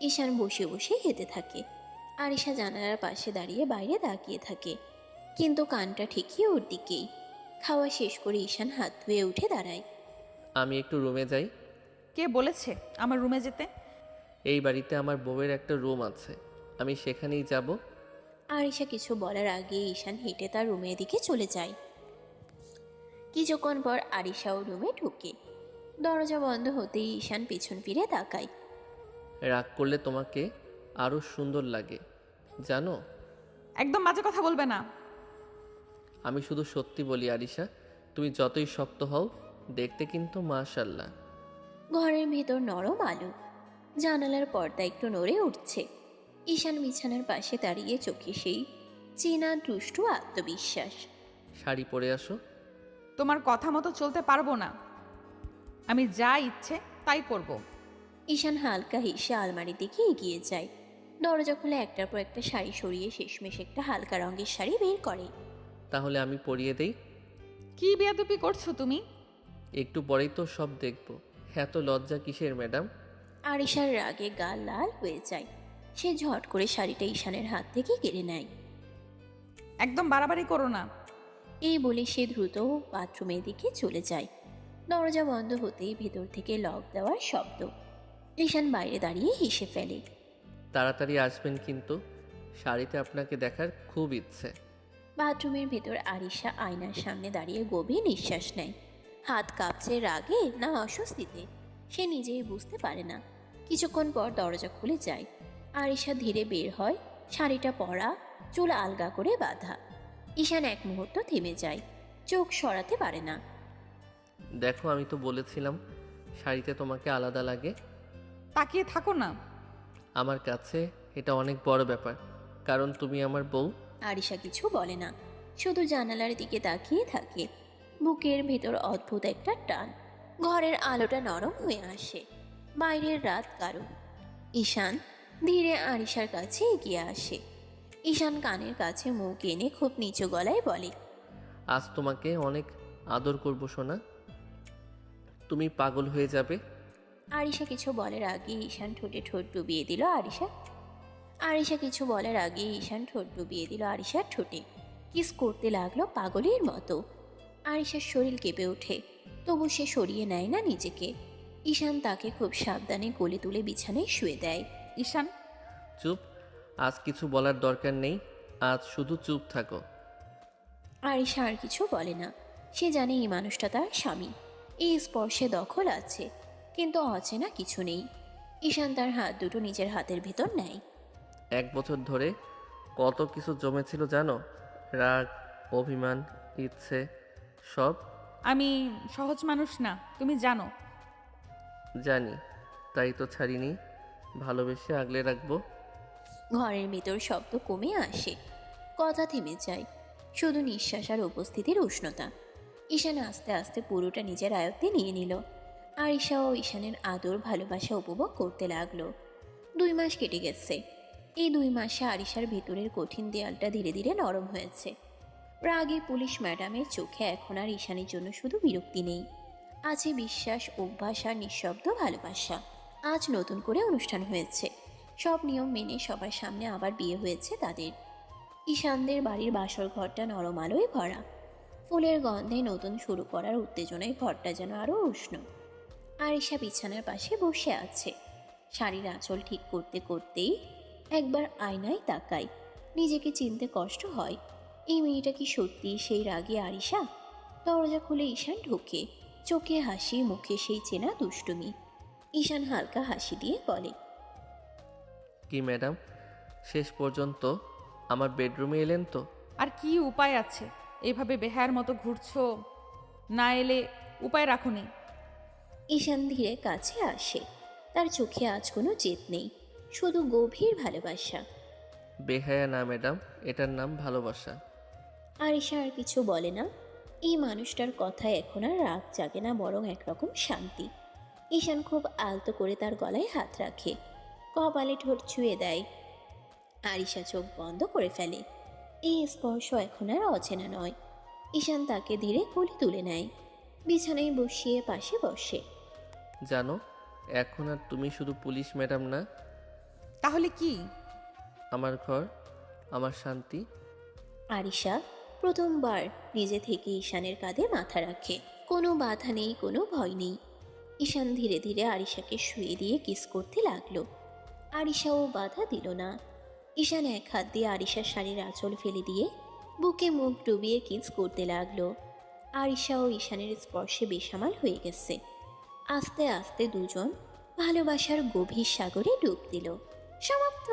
ঈশান বসে বসে খেতে থাকে। আরিশা জানালার পাশে দাঁড়িয়ে বাইরে তাকিয়ে থাকে, কিন্তু কানটা ঠিকই ওর দিকেই। খাওয়া শেষ করে ঈশান হাত ধুয়ে উঠে দাঁড়ায়। আমি একটু রুমে যাই। কে বলেছে আমার রুমে যেতে? এই বাড়িতে আমার বউয়ের একটা রুম আছে, আমি সেখানেই যাব। আরিশা কিছু বলার আগে ঈশান হেঁটে তার রুমের দিকে চলে যায়। কিছুক্ষণ পর আরিশাও রুমে ঢুকে। দরজা বন্ধ হতেই ঈশান পেছন ফিরে তাকায়। রাগ করলে তোমাকে আরো সুন্দর লাগে জানো। একদম বাজে কথা বলবে না। আমি শুধু সত্যি বলি আরিশা, তুমি যতই শক্ত হও দেখতে কিন্তু মাশাআল্লাহ। ঘরের ভেতর নরম আলো, জানালার পর্দা একটু নড়ে উঠছে। ঈশান বিছানার পাশে দাঁড়িয়ে, চোখে সেই চেনা দুষ্টু আত্মবিশ্বাস। শাড়ি পরে আসো। তোমার কথা মতো চলতে পারবো না, আমি যা ইচ্ছে তাই করব। ঈশান হালকা হেসে আলমারির দিকে এগিয়ে যায়। দরজা খুলে একটার পর একটা শাড়ি সরিয়ে শেষমেশ একটা হালকা রঙের শাড়ি বের করে। তাহলে আমি পরিয়ে দেই। কি বেয়াদবি করছো তুমি? একটু পরেই তো সব দেখব। এত লজ্জা কিসের ম্যাডাম? আরিশার রাগে গাল লাল হয়ে যায়। সে ঝট করে শাড়িটা ঈশানের হাত থেকে কেড়ে নেয়। একদম বাড়াবাড়ি করো না। এই বলে সে দ্রুত বাথরুমের দিকে চলে যায়। দরজা বন্ধ হতেই ভেতর থেকে লক দেওয়ার শব্দ। ঈশান বাইরে দাঁড়িয়ে হেসে ফেলে। তাড়াতাড়ি আসবেন কিন্তু, শাড়িতে আপনাকে দেখার খুব ইচ্ছে। বাথরুমের ভেতর আরিশা আয়নার সামনে দাঁড়িয়ে গভীর নিঃশ্বাস নেয়। হাত কাঁপছে রাগে না অস্বস্তিতে, সে নিজেই বুঝতে পারে না। কিছুক্ষণ পর দরজা খুলে যায়। আরিশা ধীরে বের হয়, শাড়িটা পরা, চুল আলগা করে বাঁধা। ঈশান এক মুহূর্ত থেমে যায়, চোখ সরাতে পারে না। দেখো আমি তো বলেছিলাম শাড়িতে তোমাকে আলাদা লাগে। তাকিয়ে থাকো না। আমার কাছে এটা অনেক বড় ব্যাপার, কারণ তুমি আমার বউ। আরিশা কিছু বলে না, শুধু জানালার দিকে তাকিয়ে থাকে। বুকের ভেতর অদ্ভুত একটা টান। ঘরের আলোটা নরম হয়ে আসে, বাইরের রাত কারো। ঈশান ধীরে আরিশার কাছে এগিয়ে আসে। ঈশান কানের কাছে মুখ এনে খুব নিচু গলায় বলে, আজ তোমাকে অনেক আদর করব সোনা, তুমি পাগল হয়ে যাবে। আরিশা কিছু বলার আগে ঈশান ঠোঁটে ঠোঁট ডুবিয়ে দিল আরিশার ঠোঁটে। কিস করতে লাগলো পাগলের মতো। আরিশার শরীর কেঁপে ওঠে, তবু সে সরিয়ে নেয় না নিজেকে। ঈশান তাকে খুব সাবধানে কোলে তুলে বিছানায় শুয়ে দেয়। ঈশান চুপ, আজ কিছু বলার দরকার নেই, আজ শুধু চুপ থাকো। আরিশা আর কিছু বলে না। সে জানে এই মানুষটা তার স্বামী, এই স্পর্শে দখল আছে, কিন্তু অচেনা কিছু নেই। ঈশান তার হাত দুটো নিজের হাতের ভেতর নেয়। 1 বছর ধরে কত কিছু জমেছিল জানো? রাগ, অভিমান, ইচ্ছে, সব। আমি সহজ মানুষ না, তুমি জানো। জানি, তাই তো ছাড়িনি, ভালোবেসে আগলে রাখবো। ঘরের ভেতর শব্দ কমে আসে, কথা থেমে যায়, শুধু নিঃশ্বাস আর উপস্থিতির উষ্ণতা। ঈশান আস্তে আস্তে পুরোটা নিজের আয়ত্তে নিয়ে নিল। আরিশা ও ঈশানের আদর ভালোবাসা উপভোগ করতে লাগলো। 2 মাস কেটে গেছে। এই 2 মাসে আরিশার ভেতরের কঠিন দেয়ালটা ধীরে ধীরে নরম হয়েছে। রাগে পুলিশ ম্যাডামের চোখে এখন আর ঈশানের জন্য শুধু বিরক্তি নেই, আছে বিশ্বাস, অভ্যাস আর নিঃশব্দ ভালোবাসা। আজ নতুন করে অনুষ্ঠান হয়েছে, সব নিয়ম মেনে সবার সামনে আবার বিয়ে হয়েছে তাদের। ঈশানদের বাড়ির বাসর ঘরটা নরম আলোয় ভরা, ফুলের গন্ধে নতুন শুরু করার উত্তেজনায় ঘরটা যেন আরও উষ্ণ। আরিশা বিছানার পাশে বসে আছে, শাড়ির আঁচল ঠিক করতে করতেই একবার আয়নায় তাকায়। নিজেকে চিনতে কষ্ট হয়, এই মেয়েটা কি সত্যি সেই রাগী আরিশা? দরজা খুলে ঈশান ঢোকে, চোখে হাসি, মুখে সেই চেনা দুষ্টুমি। ঈশান হালকা হাসি দিয়ে বলে, কি ম্যাডাম, শেষ পর্যন্ত আমার বেডরুমে এলেন তো? আর কি উপায় আছে, এভাবে বেহায়ার মতো ঘুরছো, না এলে উপায় রাখুনি। ঈশান ধীরে কাছে আসে, তার চোখে আজ কোনো জেদ নেই, শুধু গভীর ভালোবাসা। বেহায়া না ম্যাডাম, এটার নাম ভালোবাসা। আরিশা আর কিছু বলে না। এই মানুষটার কথায় এখন আর রাগ জাগে না, বরং একরকম শান্তি। ঈশান খুব আলতো করে তার গলায় হাত রাখে, কপালে ঠোঁট ছুঁয়ে দেয়। আরিশা চোখ বন্ধ করে ফেলে। এই স্পর্শ এখন আর অচেনা নয়। ঈশান তাকে ধীরে কোলে তুলে নেয়, বিছানায় বসিয়ে পাশে বসে। জানো, এখন আর তুমি শুধু পুলিশ ম্যাডাম না, তাহলে কি? আমার ঘর, আমার শান্তি। আরিশা প্রথমবার নিজে থেকে ঈশানের কাঁধে মাথা রাখে। কোনো বাধা নেই, কোনো ভয় নেই। ঈশান ধীরে ধীরে আরিশাকে শুয়ে দিয়ে কিস করতে লাগলো। আরিশাও বাধা দিল না। ঈশান এক হাত দিয়ে আরিশার শাড়ির আঁচল ফেলে দিয়ে বুকে মুখ ডুবিয়ে কিস করতে লাগলো। আরিশাও ঈশানের স্পর্শে বেসামাল হয়ে গেছে। আস্তে আস্তে দুজন ভালোবাসার গভীর সাগরে ডুব দিল। সমাপ্ত।